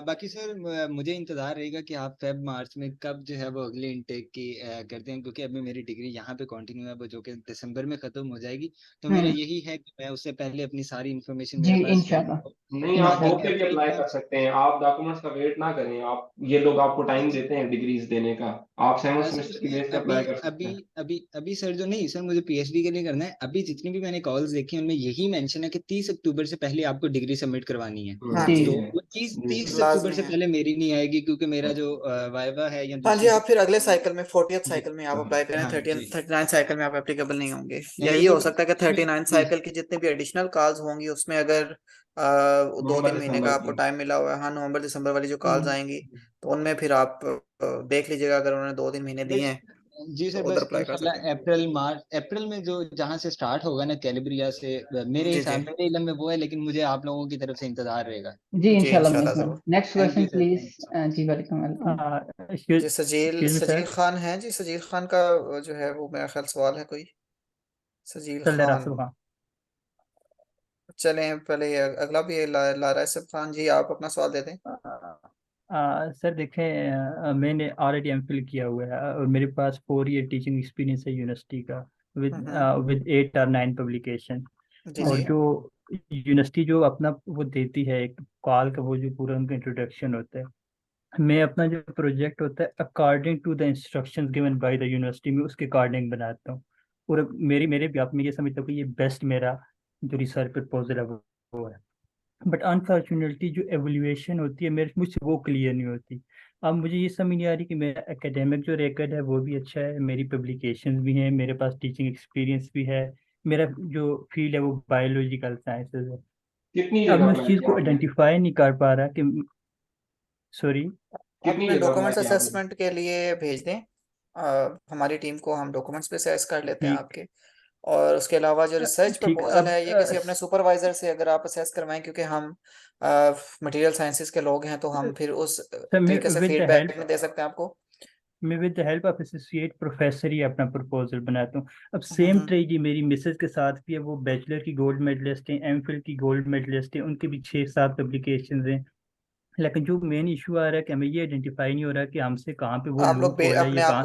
Speaker 6: बाकी सर मुझे इंतजार रहेगा कि आप फेब मार्च में कब जो है वो अगले इनटेक की करते हैं, क्योंकि अभी मेरी डिग्री यहाँ पे कंटिन्यू है वो, जो कि दिसंबर में खत्म हो जाएगी। तो मेरा यही है कि मैं उससे पहले अपनी सारी इन्फॉर्मेशन
Speaker 2: जी
Speaker 6: मेरे पास हो।
Speaker 2: इंशाल्लाह।
Speaker 1: नहीं, आप
Speaker 6: ताकि
Speaker 2: इंशाल्लाह।
Speaker 1: होके भी
Speaker 6: अप्रैल
Speaker 1: अप्लाई
Speaker 6: में
Speaker 1: कर सकते हैं, आप डॉक्यूमेंट्स का वेट ना करें। आप, ये लोग आपको टाइम देते हैं डिग्रीज देने का, आप सेवन
Speaker 6: सर
Speaker 1: सेमेस्टर की
Speaker 6: उसमें
Speaker 1: बेस पे
Speaker 6: अभी
Speaker 1: अप्लाई कर
Speaker 6: अभी
Speaker 1: सकते हैं।
Speaker 6: अभी अभी सर जो नहीं सर, मुझे पीएचडी के लिए करना है। अभी जितनी भी मैंने कॉल्स देखी उनमें यही मेंशन है कि 30 अक्टूबर से पहले आपको डिग्री सबमिट करवानी है।
Speaker 3: हाँ
Speaker 2: जी
Speaker 3: जी,
Speaker 6: तो
Speaker 1: जी
Speaker 6: वो चीज
Speaker 1: जी
Speaker 6: 30 अक्टूबर
Speaker 3: लाजमी
Speaker 6: से
Speaker 3: है।
Speaker 6: पहले मेरी नहीं आएगी, क्योंकि मेरा जो वाइवा है या
Speaker 3: हाँ जी,
Speaker 6: दूसरी
Speaker 3: आप फिर अगले साइकिल में 40th
Speaker 6: जी
Speaker 3: साइकिल में आप अप्लाई करें,
Speaker 6: हाँ
Speaker 3: 30
Speaker 6: जी
Speaker 3: 39 साइकिल में आप एप्लीकेबल नहीं होंगे। या ये
Speaker 6: लेकिन
Speaker 3: हो सकता है कि
Speaker 6: इसमें
Speaker 3: 39
Speaker 6: जी
Speaker 3: साइकिल की जितनी भी एडिशनल कॉल्स होंगी उसमें अगर दो
Speaker 1: नवंबर
Speaker 3: तीन महीने का
Speaker 1: दिसंबर
Speaker 3: आपको
Speaker 1: की।
Speaker 3: टाइम मिला हुआ है, हाँ नवंबर दिसंबर वाली जो कॉल्स
Speaker 2: हम्म,
Speaker 3: आएंगी तो उनमें फिर आप देख लीजिएगा, अगर उन्होंने 2-3 महीने दिए
Speaker 6: बस
Speaker 3: हैं
Speaker 6: जी
Speaker 3: तो
Speaker 6: सर,
Speaker 3: उधर
Speaker 6: बस
Speaker 3: अप्लाई कर सकते
Speaker 6: इंशाल्लाह
Speaker 3: हैं।
Speaker 6: अप्रैल मार्च अप्रैल में जो जहाँ से स्टार्ट होगा ना कैलिब्रिया से, मेरे
Speaker 3: जी जी
Speaker 6: हिसाब मेरे इल्म में वो है, लेकिन मुझे आप लोगों की तरफ से इंतजार रहेगा।
Speaker 2: जी
Speaker 3: जी,
Speaker 2: इंशाल्लाह
Speaker 3: इंशाल्लाह
Speaker 2: बिल्कुल।
Speaker 3: जरूर।
Speaker 2: Next
Speaker 6: thank
Speaker 2: question
Speaker 6: you sir,
Speaker 2: please.
Speaker 6: Thank you.
Speaker 2: जी वेलकम वेलकम।
Speaker 3: जी,
Speaker 7: excuse
Speaker 3: Sajeel
Speaker 7: excuse me
Speaker 3: Sajeel
Speaker 7: sir.
Speaker 3: Khan है जी, सजील खान का जो है वो मेरा ख्याल सवाल है कोई, सजील
Speaker 7: सर
Speaker 3: खान।
Speaker 7: रासिफ खान।
Speaker 3: चलें पहले अगला भी है, लारा सब खान जी, आप अपना सवाल दे दें।
Speaker 7: सर देखें, मैंने ऑलरेडी एमफिल किया हुआ है और मेरे पास 4 ईयर टीचिंग एक्सपीरियंस है यूनिवर्सिटी का, विद
Speaker 3: हम्म।
Speaker 7: विद 8 और 9 पब्लिकेशन।
Speaker 3: जी
Speaker 7: और
Speaker 3: जी।
Speaker 7: जो यूनिवर्सिटी जो अपना वो देती है एक कॉल का, वो जो पूरा उनका इंट्रोडक्शन होता है, मैं अपना जो प्रोजेक्ट होता है according to the instructions given by the university में उसके अकॉर्डिंग बनाता हूँ। और मेरी मेरे भी आप में ये समझता हूँ कि ये बेस्ट मेरा जो रिसर्च प्रपोजल है वो है। बट अनफॉर्चुनेटली जो एवोल्यूएशन होती है मेरे मुझसे वो क्लियर नहीं होती। अब मुझे ये समझ नहीं आ रही कि मेरा एकेडमिक जो रिकॉर्ड है वो भी अच्छा है, मेरी पब्लिकेशंस भी हैं, मेरे पास टीचिंग एक्सपीरियंस भी है, मेरा जो फील्ड है वो बायोलॉजिकल साइंसेज है।
Speaker 1: कितनी
Speaker 7: अब
Speaker 1: जगह
Speaker 7: मैं उस
Speaker 1: अप्लाई
Speaker 7: चीज़
Speaker 1: किया
Speaker 7: को
Speaker 1: आपने?
Speaker 7: आइडेंटिफाई नहीं कर पा रहा कि सॉरी।
Speaker 3: आप
Speaker 1: कितनी
Speaker 3: अपने
Speaker 1: जगह अप्लाई
Speaker 3: डॉक्यूमेंट्स
Speaker 1: किया आपने?
Speaker 3: असेसमेंट के लिए भेज दें, हमारी टीम को, हम डॉक्यूमेंट्स पे असेस कर लेते हैं
Speaker 7: ठीक
Speaker 3: आपके। और उसके अलावा जो रिसर्च
Speaker 7: ठीक
Speaker 3: प्रपोजल
Speaker 7: अब
Speaker 3: है ये किसी अपने सुपरवाइजर से अगर आप असेस करवाएं, क्योंकि हम मटेरियल साइंसेज के लोग हैं तो हम फिर उस
Speaker 7: सर मैं
Speaker 3: तरीके से
Speaker 7: विद द
Speaker 3: फीडबैक
Speaker 7: हेल्प
Speaker 3: में दे सकते हैं आपको।
Speaker 7: मैं with the help of associate professor ही अपना प्रपोजल बनाता हूँ। अब
Speaker 3: हम्म
Speaker 7: सेम
Speaker 3: हम्म।
Speaker 7: ट्रेड मेरी मिसेज के साथ भी है, वो बैचलर की गोल्ड मेडलिस्ट हैं, एमफिल की गोल्ड मेडलिस्ट हैं, उनके भी 6-7 पब्लिकेशंस हैं। लेकिन जो मेन इशू आ रहा है कि हमें ये आइडेंटिफाई नहीं हो रहा कि हमसे कहाँ पे वो
Speaker 3: आप लोग
Speaker 7: लूप होल है, ये कहाँ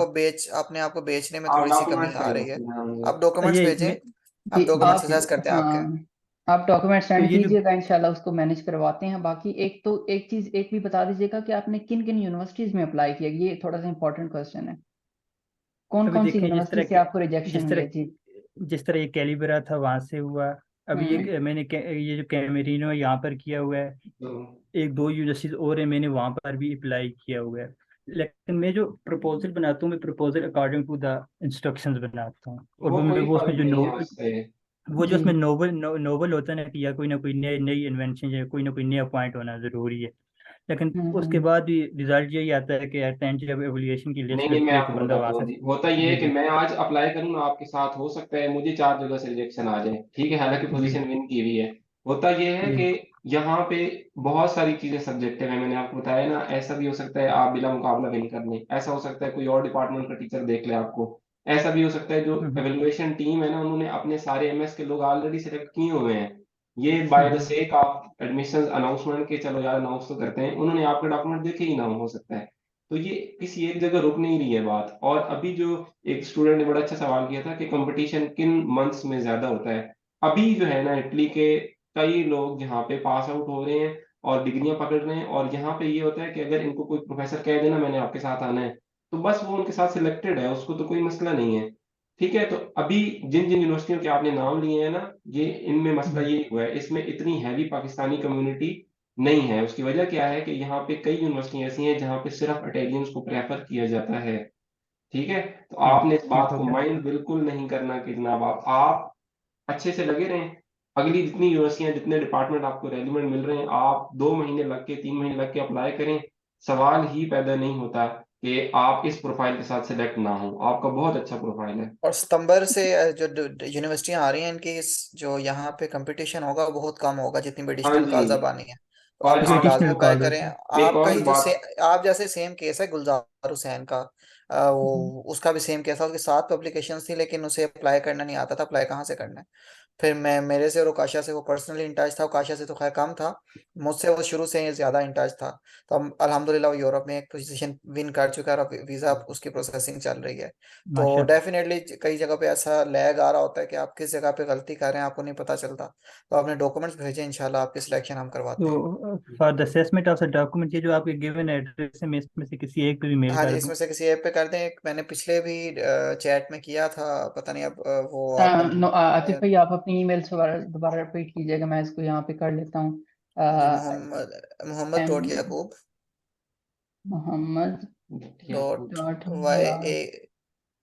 Speaker 3: अपने आप को बेचने में
Speaker 1: आप
Speaker 3: थोड़ी सी कमी
Speaker 1: डॉक्यूमेंट्स
Speaker 3: आ
Speaker 1: के
Speaker 3: रही है।
Speaker 1: मसले होंगे।
Speaker 3: आप डॉक्यूमेंट्स
Speaker 7: ये
Speaker 3: भेजें,
Speaker 7: मैं
Speaker 2: जी
Speaker 3: हम डॉक्यूमेंट्स
Speaker 2: आप
Speaker 3: असेस करते हैं आपके।
Speaker 2: आप डॉक्यूमेंट सेंड
Speaker 7: ये जो
Speaker 2: कीजिएगा, इंशाल्लाह उसको मैनेज करवाते हैं। बाकी एक तो एक चीज एक भी बता दीजिएगा कि आपने किन किन यूनिवर्सिटीज में अप्लाई किया, ये थोड़ा सा इंपॉर्टेंट क्वेश्चन है। कौन
Speaker 7: अभी
Speaker 2: कौन सी
Speaker 7: देखें
Speaker 2: यूनिवर्सिटी से आपको रिजेक्शन हुई है जी?
Speaker 7: जिस तरह ये कैलिबरा था वहां से हुआ। अभी
Speaker 2: हम्म
Speaker 7: ये जो कैमरीनो है यहाँ पर किया हुआ है।
Speaker 1: तो
Speaker 7: 1-2 यूनिवर्सिटीज और है, मैंने वहां पर भी अप्लाई किया हुआ है। लेकिन मैं जो प्रपोजल बनाता हूँ मैं proposal according to the instructions बनाता हूँ। और
Speaker 1: वो
Speaker 7: मैं
Speaker 1: कोई
Speaker 7: वो उसमें
Speaker 1: फर्क
Speaker 7: जो
Speaker 1: नहीं है उससे।
Speaker 7: वो जो
Speaker 2: जी।
Speaker 7: उसमें नोबल होता है ना कि या कोई ना कोई नई नई इन्वेंशन या कोई ना कोई नया पॉइंट होना जरूरी है। लेकिन उसके
Speaker 2: हम्म।
Speaker 7: बाद भी रिजल्ट यही आता है कि एट एंड जब एवोल्यूशन की लिस्ट
Speaker 1: नहीं नहीं, मैं
Speaker 7: लगती है तो
Speaker 1: आपको
Speaker 7: बंदा वहां
Speaker 1: बताता हूँ
Speaker 7: से।
Speaker 1: जी, होता ये है
Speaker 7: जी
Speaker 1: कि
Speaker 7: जी
Speaker 1: मैं आज अप्लाई करूँ ना आपके साथ, हो सकता है मुझे 4 जगह से रिजेक्शन आ जाए, ठीक है, हालांकि
Speaker 7: जी
Speaker 1: पोजीशन विन की हुई है। होता ये है
Speaker 7: जी
Speaker 1: कि यहाँ पे बहुत सारी चीजें सब्जेक्टिव है, मैंने आपको बताया ना। ऐसा भी हो सकता है आप बिना मुकाबला विन कर लें, ऐसा हो सकता है कोई और डिपार्टमेंट का टीचर देख ले आपको, ऐसा भी हो सकता है जो
Speaker 7: हम्म
Speaker 1: एवेलुएशन टीम है ना उन्होंने अपने सारे एमएस के लोग ऑलरेडी सिलेक्ट किए हुए हैं। ये by the
Speaker 7: hmm
Speaker 1: sake of admission announcement के, चलो यार अनाउंस तो करते हैं, उन्होंने आपके डॉक्यूमेंट देखे ही ना हो सकता है। तो ये किसी एक जगह रुक नहीं रही है बात। और अभी जो एक स्टूडेंट ने बड़ा अच्छा सवाल किया था कि कंपटीशन किन मंथ्स में ज्यादा होता है, अभी जो है ना इटली के कई लोग यहाँ पे पास आउट हो रहे हैं और डिग्रियां पकड़ रहे हैं। और यहाँ पे ये होता है कि अगर इनको कोई प्रोफेसर कह देना मैंने आपके साथ आना है, तो बस वो उनके साथ सिलेक्टेड है, उसको तो कोई मसला नहीं है। ठीक है, तो अभी जिन जिन यूनिवर्सिटियों के आपने नाम लिए हैं ना, ये इनमें मसला
Speaker 7: हम्म,
Speaker 1: यही हुआ है, इसमें इतनी हैवी पाकिस्तानी कम्युनिटी नहीं है। उसकी वजह क्या है कि यहाँ पे कई यूनिवर्सिटी ऐसी हैं जहाँ पे सिर्फ इटालियंस को प्रेफर किया जाता है। ठीक है, तो
Speaker 7: ठीक
Speaker 1: आपने इस
Speaker 7: ठीक
Speaker 1: बात
Speaker 7: हो
Speaker 1: को
Speaker 7: गया।
Speaker 1: माइंड बिल्कुल नहीं करना कि जनाब आप अच्छे से लगे रहें। अगली जितनी यूनिवर्सिटियां, जितने डिपार्टमेंट आपको रेलिवेंट मिल रहे हैं, आप 2 महीने लग के 3 महीने लग के अप्लाई करें, सवाल ही पैदा नहीं होता। कि आप इस प्रोफाइल के साथ सिलेक्ट ना हो। आपका बहुत अच्छा प्रोफाइल है।
Speaker 3: और सितंबर से जो यूनिवर्सिटियां आ रही हैं इनकी जो यहाँ पे कंपटीशन होगा वो बहुत कम होगा, जितनी भी
Speaker 1: हाँ
Speaker 3: एडिशनल
Speaker 1: जी।
Speaker 3: कॉल्स अब आनी है। तो आप
Speaker 1: और
Speaker 3: इसमें
Speaker 1: आप
Speaker 3: लाजमी
Speaker 7: एडिशनल
Speaker 3: अप्लाई
Speaker 7: कॉल
Speaker 3: करें।
Speaker 7: होता है।
Speaker 1: एक
Speaker 3: आपका
Speaker 1: और
Speaker 3: ही जो
Speaker 1: बात।
Speaker 3: आप जैसे सेम केस है गुलजार हुसैन का, वो उसका भी सेम केस था, उसके 7 पब्लिकेशंस थी लेकिन उसे अप्लाई करना नहीं आता था, अप्लाई कहाँ से करना है। फिर मैं मेरे से और उकाशा से वो पर्सनली इन टच था, उकाशा से तो खैर कम था, मुझसे वो शुरू से ही ज्यादा इन टच था। तो अब अल्हम्दुलिल्लाह वो यूरोप में एक पोजीशन विन कर चुका है और अब वीजा उसकी प्रोसेसिंग चल रही है। तो
Speaker 7: माशा
Speaker 3: डेफिनेटली कई जगह पे ऐसा लैग आ रहा होता है कि आप किस जगह पे गलती कर रहे हैं आपको नहीं पता चलता। तो अपने डॉक्यूमेंट्स भेजें, इंशाल्लाह आपकी सिलेक्शन हम करवाते हैं।
Speaker 7: तो for the assessment of the document, ये जो आपके गिवन एड्रेस है मैं इसमें से किसी एक पे भी मेल
Speaker 3: हाँ जी,
Speaker 7: कर दूं?
Speaker 3: इसमें से किसी ऐप पे कर दें। एक मैंने पिछले भी चैट में किया था, पता नहीं अब वो आप
Speaker 2: नो आतिफ भाई, आप अपनी ईमेल दोबारा दोबारा रिपीट कीजिएगा, मैं इसको यहाँ पे कर लेता हूँ।
Speaker 3: जी, मोहम्मद मोहम्मद
Speaker 2: एम
Speaker 3: डॉट याकूब
Speaker 2: मोहम्मद
Speaker 3: डॉट
Speaker 2: डॉट
Speaker 3: वाई
Speaker 2: यार
Speaker 3: ए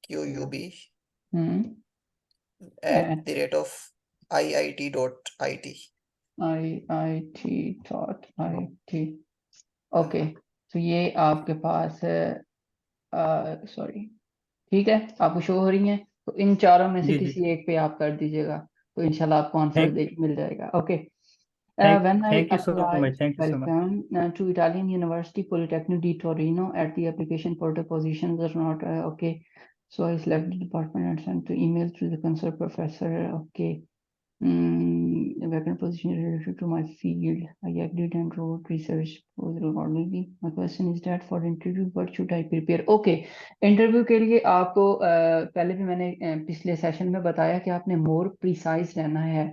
Speaker 3: क्यू यू बी
Speaker 2: हम्म
Speaker 3: @IIT.IT।
Speaker 2: IIT.IT। ओके, तो ये आपके पास है, सॉरी, ठीक है, आपको शो हो रही हैं। तो इन चारों में से
Speaker 7: जी जी।
Speaker 2: किसी एक पे आप कर दीजिएगा, तो इंशाल्लाह आपको आंसर
Speaker 7: थैंक
Speaker 2: मिल जाएगा। Okay.
Speaker 7: Thank
Speaker 2: When I
Speaker 7: thank you so
Speaker 2: applied,
Speaker 7: much, thank you so much.
Speaker 2: welcome to Italian University Polytechnic di Torino at the application portal position was not okay. So I selected the department and sent the email to the concerned professor. Okay. Vacant position related to my field. I agreed and wrote research proposal accordingly. My question is that for interview, what should I prepare? Okay. Interview के लिए आपको पहले भी मैंने पिछले session में बताया कि आपने मोर प्रिसाइज रहना है।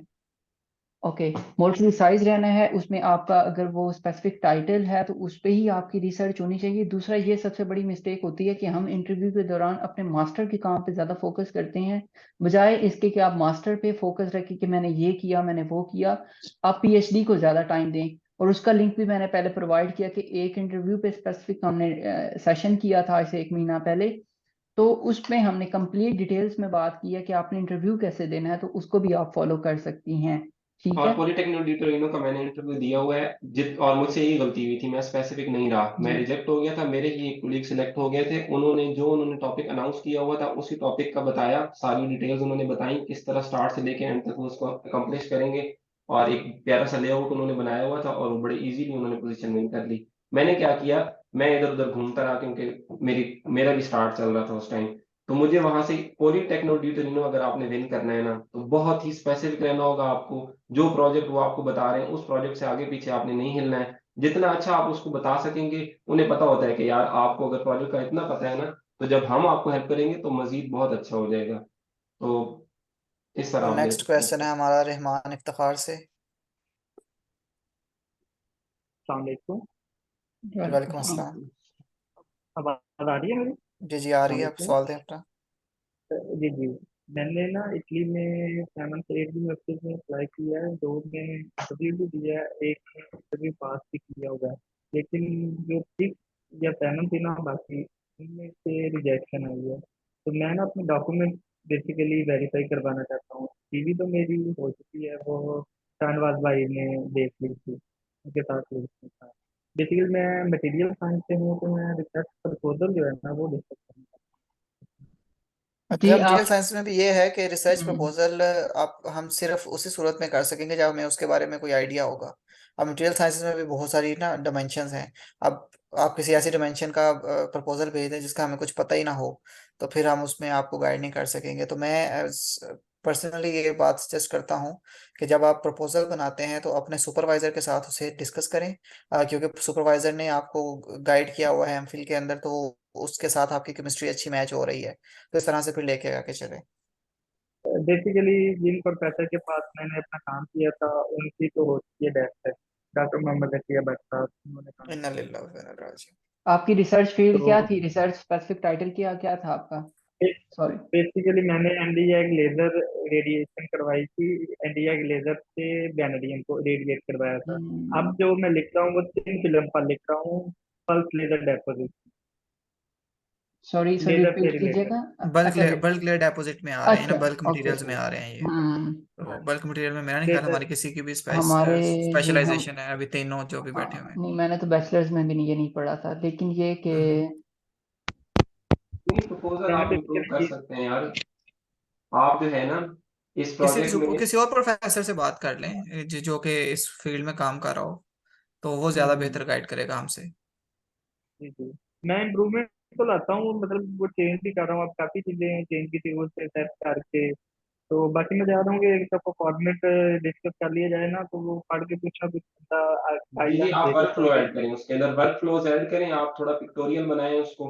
Speaker 2: ओके, मोर प्रिसाइज रहना है। उसमें आपका अगर वो स्पेसिफिक टाइटल है तो उस पे ही आपकी रिसर्च होनी चाहिए। दूसरा, ये सबसे बड़ी मिस्टेक होती है कि हम इंटरव्यू के दौरान अपने मास्टर के काम पे ज्यादा फोकस करते हैं, बजाय इसके कि आप मास्टर पे फोकस रखें कि मैंने ये किया, मैंने वो किया। आप पीएचडी को ज्यादा टाइम दें। और उसका लिंक भी मैंने पहले प्रोवाइड किया कि एक इंटरव्यू पे स्पेसिफिक हमने सेशन किया था इसे 1 महीना पहले। तो उसमें हमने कंप्लीट डिटेल्स में बात की है कि आपने इंटरव्यू कैसे देना है, तो उसको भी आप फॉलो कर सकती हैं। ठीक
Speaker 1: और
Speaker 2: है
Speaker 1: पॉलिटेक्निक डी टोरिनो का मैंने इंटरव्यू दिया हुआ है और मुझसे यही गलती हुई थी, मैं स्पेसिफिक नहीं रहा, मैं
Speaker 2: जी।
Speaker 1: रिजेक्ट हो गया था। मेरे ही एक कोलीग सिलेक्ट हो गए थे, उन्होंने टॉपिक अनाउंस किया हुआ था उसी टॉपिक का बताया, सारी डिटेल्स उन्होंने बताई किस तरह स्टार्ट से लेके एंड तक वो उसको अकम्प्लिश करेंगे। और एक प्यारा सा लेआउट उन्होंने बनाया हुआ था और वो बड़े इजीली उन्होंने पोजीशन विन कर ली। मैंने क्या किया, मैं इधर उधर घूमता रहा क्योंकि मेरा भी स्टार्ट चल रहा था उस टाइम। तो मुझे वहां से पॉलिटेक्नो डी टोरिनो अगर आपने विन करना है ना, तो बहुत ही स्पेसिफिक रहना होगा आपको। जो प्रोजेक्ट वो आपको बता रहे हैं उस प्रोजेक्ट से आगे पीछे आपने नहीं हिलना है। जितना अच्छा आप उसको बता सकेंगे, उन्हें पता होता है कि यार आपको अगर प्रोजेक्ट का इतना पता है ना, तो जब हम आपको हेल्प करेंगे तो मजीद बहुत अच्छा हो जाएगा। तो इस तरह
Speaker 3: और
Speaker 1: आप ले
Speaker 3: नेक्स्ट
Speaker 1: सकते
Speaker 3: क्वेश्चन
Speaker 1: हैं।
Speaker 3: है हमारा रहमान इफ्तिखार से।
Speaker 8: अस्सलाम वालेकुम।
Speaker 3: वालेकुम अस्सलाम।
Speaker 8: आवाज़ आ रही है मेरी?
Speaker 3: जी जी आ रही
Speaker 8: अस्सलाम
Speaker 3: है, आप
Speaker 8: वालेकुम।
Speaker 3: सवाल दें अपना।
Speaker 8: जी जी, मैंने ना इटली में साइमन परेड यूनिवर्सिटी में अप्लाई किया है, 2 में इंटरव्यू भी दिया है, 1 में इंटरव्यू पास भी किया हुआ है, लेकिन जो 6 या 7 थी ना बाकी, उनमें से रिजेक्शन आई है। तो मैं ना अपने डॉक्यूमेंट बेसिकली वेरीफाई करवाना चाहता हूँ। सीवी तो मेरी हो चुकी है, वो शाहनवाज भाई ने देख ली थी, उनके साथ था। बेसिकली मैं मटेरियल साइंस से हूँ, तो मैं रिसर्च प्रपोजल जो है ना वो लिख सकता हूँ।
Speaker 3: अच्छा,
Speaker 2: जी।
Speaker 3: मटेरियल
Speaker 2: आप
Speaker 3: साइंस में भी ये है कि रिसर्च
Speaker 2: हम्म,
Speaker 3: प्रपोजल आप हम सिर्फ उसी सूरत में कर सकेंगे जब हमें उसके बारे में कोई आइडिया होगा। अब मटेरियल साइंस में भी बहुत सारी ना डायमेंशंस हैं। अब आप किसी ऐसी डायमेंशन का प्रपोजल भेज दें जिसका हमें कुछ पता ही ना हो, तो फिर हम उसमें आपको गाइड नहीं कर सकेंगे। तो मैं पर्सनली ये बात सजेस्ट करता हूँ कि जब आप प्रपोजल बनाते हैं तो अपने सुपरवाइजर के साथ उसे डिस्कस करें, क्योंकि सुपरवाइजर ने आपको गाइड किया हुआ है एमफिल के अंदर, तो उसके साथ आपकी केमिस्ट्री अच्छी मैच हो रही है, तो इस तरह से फिर लेके आके चले।
Speaker 8: बेसिकली जिन प्रोफेसर के पास मैंने अपना काम किया था उनकी तो होती है डेथ है, डॉक्टर मोहम्मद अतिया भट्ट साहब, उन्होंने काम
Speaker 3: इन्ना
Speaker 8: किया
Speaker 3: लिल्लाहि व इन्ना इलैहि राजिऊन।
Speaker 2: आपकी रिसर्च फील्ड क्या
Speaker 8: तो
Speaker 2: थी? रिसर्च स्पेसिफिक टाइटल क्या क्या था आपका? सॉरी।
Speaker 8: बेसिकली मैंने एनडीएग लेजर रेडिएशन करवाई थी, एनडीएग लेजर से वैनेडियम को रेडिएट करवाया था। अब जो मैं लिख रहा हूँ वो थिन फिल्म पर लिख रहा हूँ, pulse laser deposit,
Speaker 2: sorry sorry,
Speaker 8: laser से
Speaker 2: रिपीट
Speaker 8: रिलेटेड।
Speaker 2: कीजिएगा।
Speaker 3: बल्क
Speaker 2: अच्छा
Speaker 3: बल्क लेयर डिपॉजिट में आ रहे हैं ना,
Speaker 2: अच्छा।
Speaker 3: Bulk
Speaker 2: okay
Speaker 3: materials
Speaker 2: okay.
Speaker 3: में आ रहे हैं ये।
Speaker 2: हम्म।
Speaker 3: तो बल्क मटेरियल में मेरा नहीं ख्याल
Speaker 8: लेजर
Speaker 3: हमारी किसी की भी
Speaker 2: हमारे जी हम
Speaker 3: स्पेशलाइजेशन है, अभी तीनों जो भी बैठे हुए हैं।
Speaker 2: नहीं, मैंने तो बैचलर्स में भी नहीं, ये नहीं पढ़ा था, लेकिन ये कि
Speaker 3: हम्म।
Speaker 1: नहीं, प्रपोजल
Speaker 8: मैंने
Speaker 1: आप इम्प्रूव
Speaker 8: बेसिकली
Speaker 1: कर
Speaker 8: ये
Speaker 1: सकते हैं यार। आप जो है ना इस प्रोजेक्ट में।
Speaker 3: किसी और प्रोफेसर से बात कर लें जो कि इस फील्ड में काम कर रहा हो, तो वो ज्यादा बेहतर गाइड करेगा हमसे।
Speaker 8: जी जी, मैं इम्प्रूवमेंट तो लाता हूँ, मतलब वो चेंज भी कर रहा हूँ, अब काफी चीजें चेंज की थी उससे सेट करके। तो बाकी मैं चाह रहा हूँ कि एक दफा फॉर्मेट डिस्कस कर लिया जाए ना, तो वो पढ़ के कुछ ना कुछ
Speaker 1: जी जी,
Speaker 8: आइडिया
Speaker 1: आप
Speaker 8: दे
Speaker 1: वर्क
Speaker 8: सकता
Speaker 1: फ्लो
Speaker 8: है कि
Speaker 1: ऐड करें, उसके अंदर वर्क फ्लोज ऐड करें, आप थोड़ा पिक्टोरियल बनाएं उसको,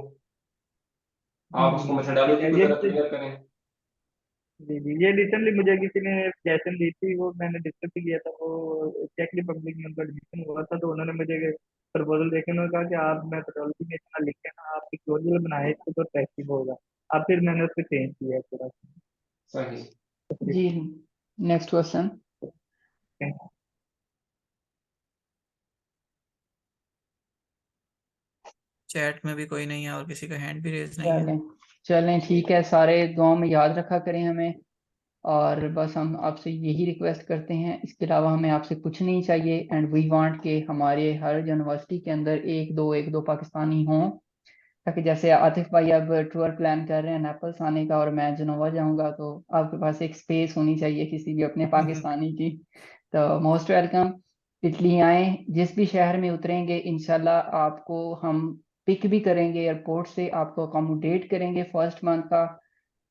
Speaker 1: आप उसको
Speaker 8: ठीक
Speaker 1: मेथोडोलॉजी
Speaker 8: है।
Speaker 1: को
Speaker 8: ये
Speaker 1: जरा
Speaker 8: मुझे,
Speaker 1: क्लियर करें।
Speaker 8: जी जी, ये रिसेंटली मुझे किसी ने सजेशन दी थी, वो मैंने डिस्कस किया था, वो चेक रिपब्लिक में उनका एडमिशन हुआ था, तो उन्होंने मुझे प्रपोजल देके उन्होंने कहा कि आप मेथोडोलॉजी में इतना लिखे ना, आप पिक्टोरियल बनाए इसको तो इफेक्टिव होगा। अब फिर मैंने उसको चेंज किया थोड़ा
Speaker 1: सही।
Speaker 2: जी, नेक्स्ट क्वेश्चन।
Speaker 8: सा।
Speaker 3: चैट में भी कोई नहीं है और किसी का हैंड भी रेज नहीं है।
Speaker 2: चलें चलें, ठीक है, सारे दुआओं में याद रखा करें हमें। और बस हम आपसे यही रिक्वेस्ट करते हैं, इसके अलावा हमें आपसे कुछ नहीं चाहिए। एंड वी वांट के हमारे हर यूनिवर्सिटी के अंदर एक दो पाकिस्तानी हों, ताकि जैसे आतिफ भाई अब टूर प्लान कर रहे हैं नेपल्स आने का और मैं जनोवा जाऊंगा, तो आपके पास एक स्पेस होनी चाहिए किसी भी अपने पाकिस्तानी की। तो मोस्ट वेलकम, इटली आए, जिस भी शहर में उतरेंगे इंशाल्लाह आपको हम पिक भी करेंगे एयरपोर्ट से, आपको अकोमोडेट करेंगे फर्स्ट मंथ का।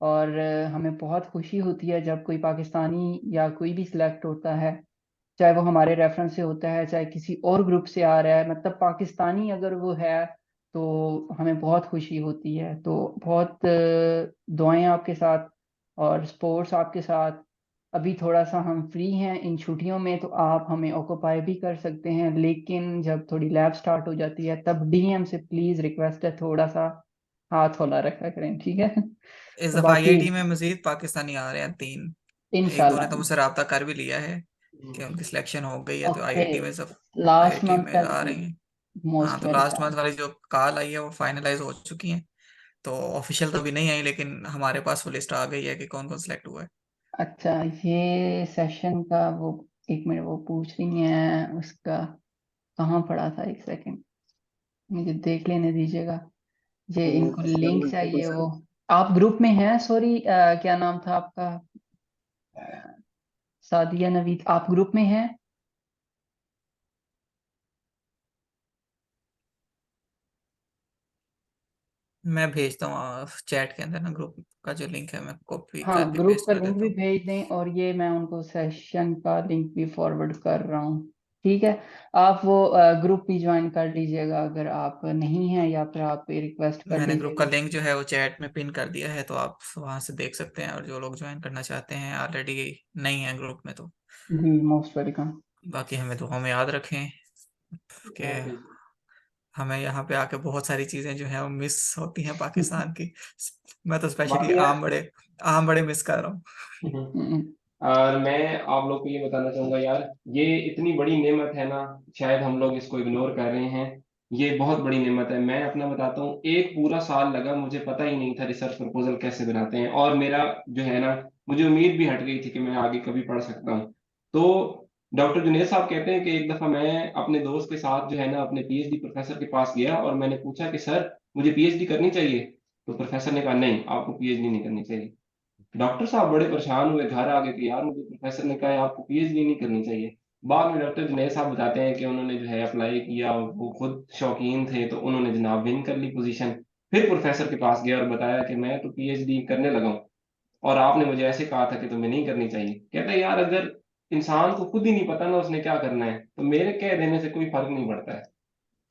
Speaker 2: और हमें बहुत खुशी होती है जब कोई पाकिस्तानी या कोई भी सिलेक्ट होता है, चाहे वो हमारे रेफरेंस से होता है चाहे किसी और ग्रुप से आ रहा है, मतलब पाकिस्तानी अगर वो है तो हमें बहुत खुशी होती है। तो बहुत दुआएं आपके साथ और स्पोर्ट्स आपके साथ। अभी थोड़ा सा हम फ्री हैं इन छुट्टियों में, तो आप हमें ऑक्यूपाई भी कर सकते हैं, लेकिन जब थोड़ी लैब स्टार्ट हो जाती है तब डीएम से प्लीज रिक्वेस्ट है थोड़ा सा हाथ हौला रखा करें, ठीक है।
Speaker 3: इस
Speaker 2: तो
Speaker 3: दफा
Speaker 2: बाकी
Speaker 3: आईआईटी में मजीद पाकिस्तानी आ रहे हैं 3। एक दो ने
Speaker 2: इंशाल्लाह।
Speaker 3: तो मुझसे रब्ता कर भी लिया है कि उनकी सिलेक्शन हो गई है, तो
Speaker 2: ओके,
Speaker 3: आईआईटी में सब
Speaker 2: लास्ट
Speaker 3: आईआईटी
Speaker 2: मंथ
Speaker 3: में
Speaker 2: तक
Speaker 3: आ रही हैं। हाँ,
Speaker 2: मोस्ट
Speaker 3: तो लास्ट मंथ
Speaker 2: वेलकम।
Speaker 3: वाली जो कॉल आई है वो फाइनलाइज हो चुकी है। तो ऑफिशियल तो अभी नहीं आई, लेकिन हमारे पास वो लिस्ट आ गई है कि कौन कौन सिलेक्ट हुआ है।
Speaker 2: अच्छा, ये सेशन का वो, एक मिनट, वो पूछ रही हैं उसका कहाँ पड़ा था, एक सेकंड मुझे देख लेने दीजिएगा। ये
Speaker 5: तो
Speaker 2: इनको
Speaker 5: अगर
Speaker 2: लिंक
Speaker 5: उनका
Speaker 2: चाहिए
Speaker 5: कुछ
Speaker 2: वो। आप ग्रुप में हैं? सॉरी, क्या नाम था आपका? सादिया नवीद, आप ग्रुप में हैं?
Speaker 3: मैं भेजता हूँ चैट के अंदर ना, ग्रुप का जो लिंक है मैं कॉपी
Speaker 2: हाँ,
Speaker 3: करके
Speaker 2: ग्रुप
Speaker 3: पेस्ट
Speaker 2: का
Speaker 3: कर
Speaker 2: लिंक
Speaker 3: देता
Speaker 2: भी
Speaker 3: हूँ।
Speaker 2: भेज दें, और ये मैं उनको सेशन का लिंक भी फॉरवर्ड कर रहा हूँ, ठीक है। आप वो ग्रुप भी ज्वाइन कर लीजिएगा अगर आप नहीं हैं, या फिर आप रिक्वेस्ट कर
Speaker 3: मैंने ग्रुप का
Speaker 2: लीजिएगा।
Speaker 3: लिंक जो है वो चैट में पिन कर दिया है, तो आप वहां से देख सकते हैं, और जो लोग ज्वाइन करना चाहते हैं ऑलरेडी नहीं है ग्रुप में, तो
Speaker 2: जी, मोस्ट वेलकम।
Speaker 3: बाकी हमें दुआ में याद रखें कि
Speaker 1: ओके।
Speaker 3: हमें यहाँ पे आके बहुत सारी चीजें जो है वो मिस होती हैं पाकिस्तान की। मैं तो स्पेशली
Speaker 1: बाकी यार
Speaker 3: आम बड़े मिस कर रहा हूँ।
Speaker 2: हम्म,
Speaker 1: और मैं आप लोग को ये बताना चाहूंगा यार, ये इतनी बड़ी नेमत है ना, शायद हम लोग इसको इग्नोर कर रहे हैं। ये बहुत बड़ी नेमत है। मैं अपना बताता हूँ, एक पूरा साल लगा, मुझे पता ही नहीं था रिसर्च प्रपोजल कैसे बनाते हैं, और मेरा जो है ना, मुझे उम्मीद भी हट गई थी कि मैं आगे कभी पढ़ सकता हूँ। तो डॉक्टर जुनेद साहब कहते हैं कि एक दफा मैं अपने दोस्त के साथ जो है ना अपने पीएचडी प्रोफेसर के पास गया, और मैंने पूछा कि सर मुझे पीएचडी करनी चाहिए। तो प्रोफेसर ने कहा नहीं, आपको पीएचडी नहीं करनी चाहिए। डॉक्टर साहब बड़े परेशान हुए, घर आ गए कि यार मुझे प्रोफेसर ने कहा है आपको पीएचडी नहीं करनी चाहिए। बाद में डॉक्टर जुनैद साहब बताते हैं कि उन्होंने जो है अप्लाई किया, वो खुद शौकीन थे, तो उन्होंने जनाब विन कर ली पोजीशन। फिर प्रोफेसर के पास गया और बताया कि मैं तो पीएचडी करने लगा हूँ, और आपने मुझे ऐसे कहा था कि तुम्हें नहीं करनी चाहिए। कहता है यार, अगर इंसान को खुद ही नहीं पता ना उसने क्या करना है, तो मेरे कह देने से कोई फर्क नहीं पड़ता है,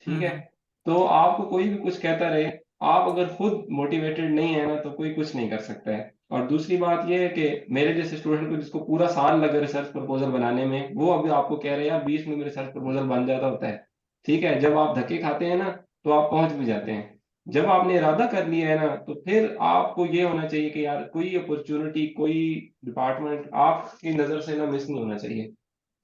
Speaker 1: ठीक है।
Speaker 3: हम्म।
Speaker 1: तो आपको कोई भी कुछ कहता रहे, आप अगर खुद मोटिवेटेड नहीं है ना, तो कोई कुछ नहीं कर सकता है। और दूसरी बात यह है कि मेरे जैसे स्टूडेंट को जिसको पूरा साल लगा रिसर्च प्रपोजल बनाने में, वो अभी आपको कह रहे हैं यार 20 मिनट में रिसर्च प्रपोजल बन जाता होता है, ठीक है। जब आप धक्के खाते हैं ना, तो आप पहुंच भी जाते हैं। जब आपने इरादा कर लिया है ना, तो फिर आपको ये होना चाहिए कि यार कोई अपॉर्चुनिटी, कोई डिपार्टमेंट आपकी नजर से ना मिस नहीं होना चाहिए,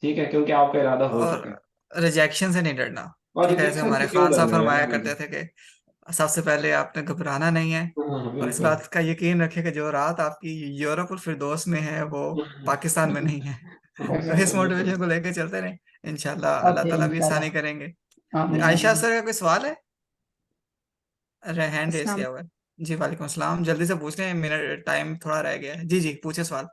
Speaker 1: ठीक है, क्योंकि आपका इरादा हो
Speaker 3: और
Speaker 1: चुका है।
Speaker 3: रिजेक्शन से नहीं डरना।
Speaker 1: और
Speaker 3: ठीक है, जैसे
Speaker 1: रिजेक्शन
Speaker 3: हमारे
Speaker 1: से क्यों
Speaker 3: खान साहब
Speaker 1: डरना
Speaker 3: फरमाया
Speaker 1: यार,
Speaker 3: करते थे कि सबसे पहले आपने घबराना नहीं है, और इस
Speaker 1: बिल्कुल।
Speaker 3: बात का यकीन रखें कि जो रात आपकी यूरोप और फिरदौस में है वो पाकिस्तान में नहीं है। तो इस मोटिवेशन को लेकर चलते रहे, इंशाल्लाह अल्लाह
Speaker 2: ओके,
Speaker 3: ताला भी आसानी
Speaker 2: इंशाल्लाह।
Speaker 3: करेंगे।
Speaker 2: आमीन
Speaker 3: आयशा
Speaker 2: आमीन।
Speaker 3: सर का कोई सवाल है? अरे हैंड रेस
Speaker 9: अस्सलाम
Speaker 3: किया हुआ है। जी वालेकुम अस्सलाम, जल्दी से पूछ लें, मेरा टाइम थोड़ा रह गया है। जी जी पूछे सवाल।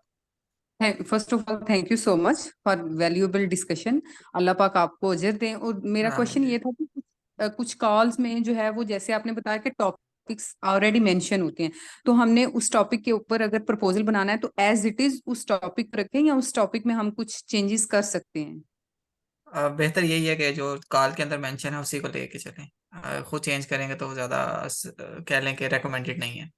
Speaker 9: First of all thank you so much for valuable discussion. अल्लाह पाक आपको अजर दें। और मेरा
Speaker 3: आमीन
Speaker 9: क्वेश्चन
Speaker 3: जी।
Speaker 9: ये था कि कुछ कॉल्स में जो है वो जैसे आपने बताया कि टॉपिक्स ऑलरेडी मेंशन होते हैं, तो हमने उस टॉपिक के ऊपर अगर प्रपोजल बनाना है तो एज इट इज उस टॉपिक पर रखें या उस टॉपिक में हम कुछ चेंजेस कर सकते हैं?
Speaker 3: बेहतर यही है कि जो कॉल के अंदर मेंशन है उसी को लेके चलें। खुद चेंज करेंगे तो ज़्यादा कह लें कि रेकमेंडेड नहीं है।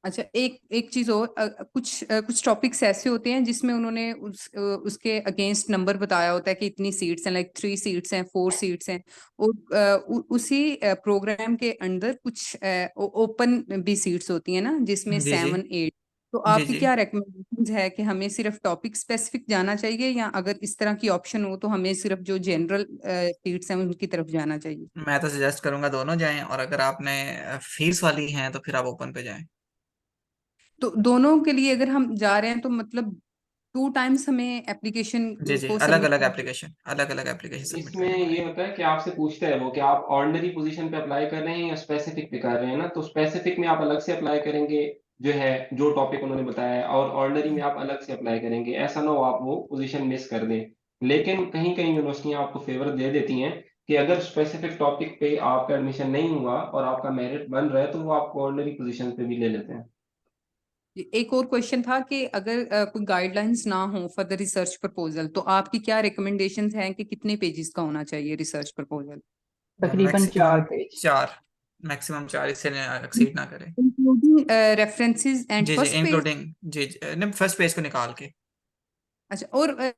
Speaker 9: अच्छा, एक एक चीज और, कुछ टॉपिक्स ऐसे होते हैं जिसमें उन्होंने उसके अगेंस्ट नंबर बताया होता है कि इतनी सीट्स हैं, लाइक 3 सीट्स हैं, 4 सीट्स हैं। और उसी प्रोग्राम के अंदर कुछ ओपन भी सीट्स होती हैं ना, जिसमें
Speaker 3: जी जी
Speaker 9: 7 8। तो
Speaker 3: जी
Speaker 9: आपकी
Speaker 3: जी।
Speaker 9: क्या रिकमेंडेशन है कि हमें सिर्फ टॉपिक स्पेसिफिक जाना चाहिए, या अगर इस तरह की ऑप्शन हो तो हमें सिर्फ जो जनरल सीट्स हैं उनकी तरफ जाना चाहिए?
Speaker 3: मैं तो सजेस्ट करूंगा दोनों जाएं, और अगर आपने फीस वाली हैं तो फिर आप ओपन पे जाएं।
Speaker 9: तो दोनों के लिए अगर हम जा रहे हैं तो मतलब 2 टाइम्स हमें एप्लीकेशन
Speaker 3: जी जी,
Speaker 9: को
Speaker 3: अलग
Speaker 9: सबमिट
Speaker 3: अलग
Speaker 9: करना चाहिए?
Speaker 3: एप्लीकेशन, अलग अलग एप्लीकेशन सबमिट
Speaker 1: इसमें
Speaker 3: करनी
Speaker 1: ये
Speaker 3: पड़ेगी।
Speaker 1: होता है कि आपसे पूछता है वो कि आप ऑर्डिनरी पोजीशन पे अप्लाई कर रहे हैं या स्पेसिफिक पे कर रहे हैं ना, तो स्पेसिफिक में आप अलग से अप्लाई करेंगे जो है, जो टॉपिक उन्होंने बताया है, और ऑर्डिनरी में आप अलग से अप्लाई करेंगे। ऐसा ना हो आप वो पोजीशन मिस कर दें। लेकिन कहीं कहीं यूनिवर्सिटियां आपको फेवर दे देती हैं कि अगर स्पेसिफिक टॉपिक पे आपका एडमिशन नहीं हुआ और आपका मेरिट बन रहा है तो वो आपको ऑर्डिनरी पोजीशन पे भी ले लेते हैं।
Speaker 9: एक और क्वेश्चन था कि अगर कोई गाइडलाइंस ना हो फॉर द रिसर्च प्रपोजल, तो आपकी क्या रिकमेंडेशंस हैं कि कितने पेजेस का होना चाहिए रिसर्च प्रपोजल?
Speaker 2: तकरीबन
Speaker 3: मैक्सिमम
Speaker 2: 4 पेज।
Speaker 3: 4, मैक्सिमम 4, इससे एक्सीड ना करें।
Speaker 9: इंक्लूडिंग रेफरेंसेस एंड
Speaker 3: जी जी
Speaker 9: फर्स्ट पेज?
Speaker 3: इंक्लूडिंग, जी जी फर्स्ट पेज को निकाल के।
Speaker 9: अच्छा, और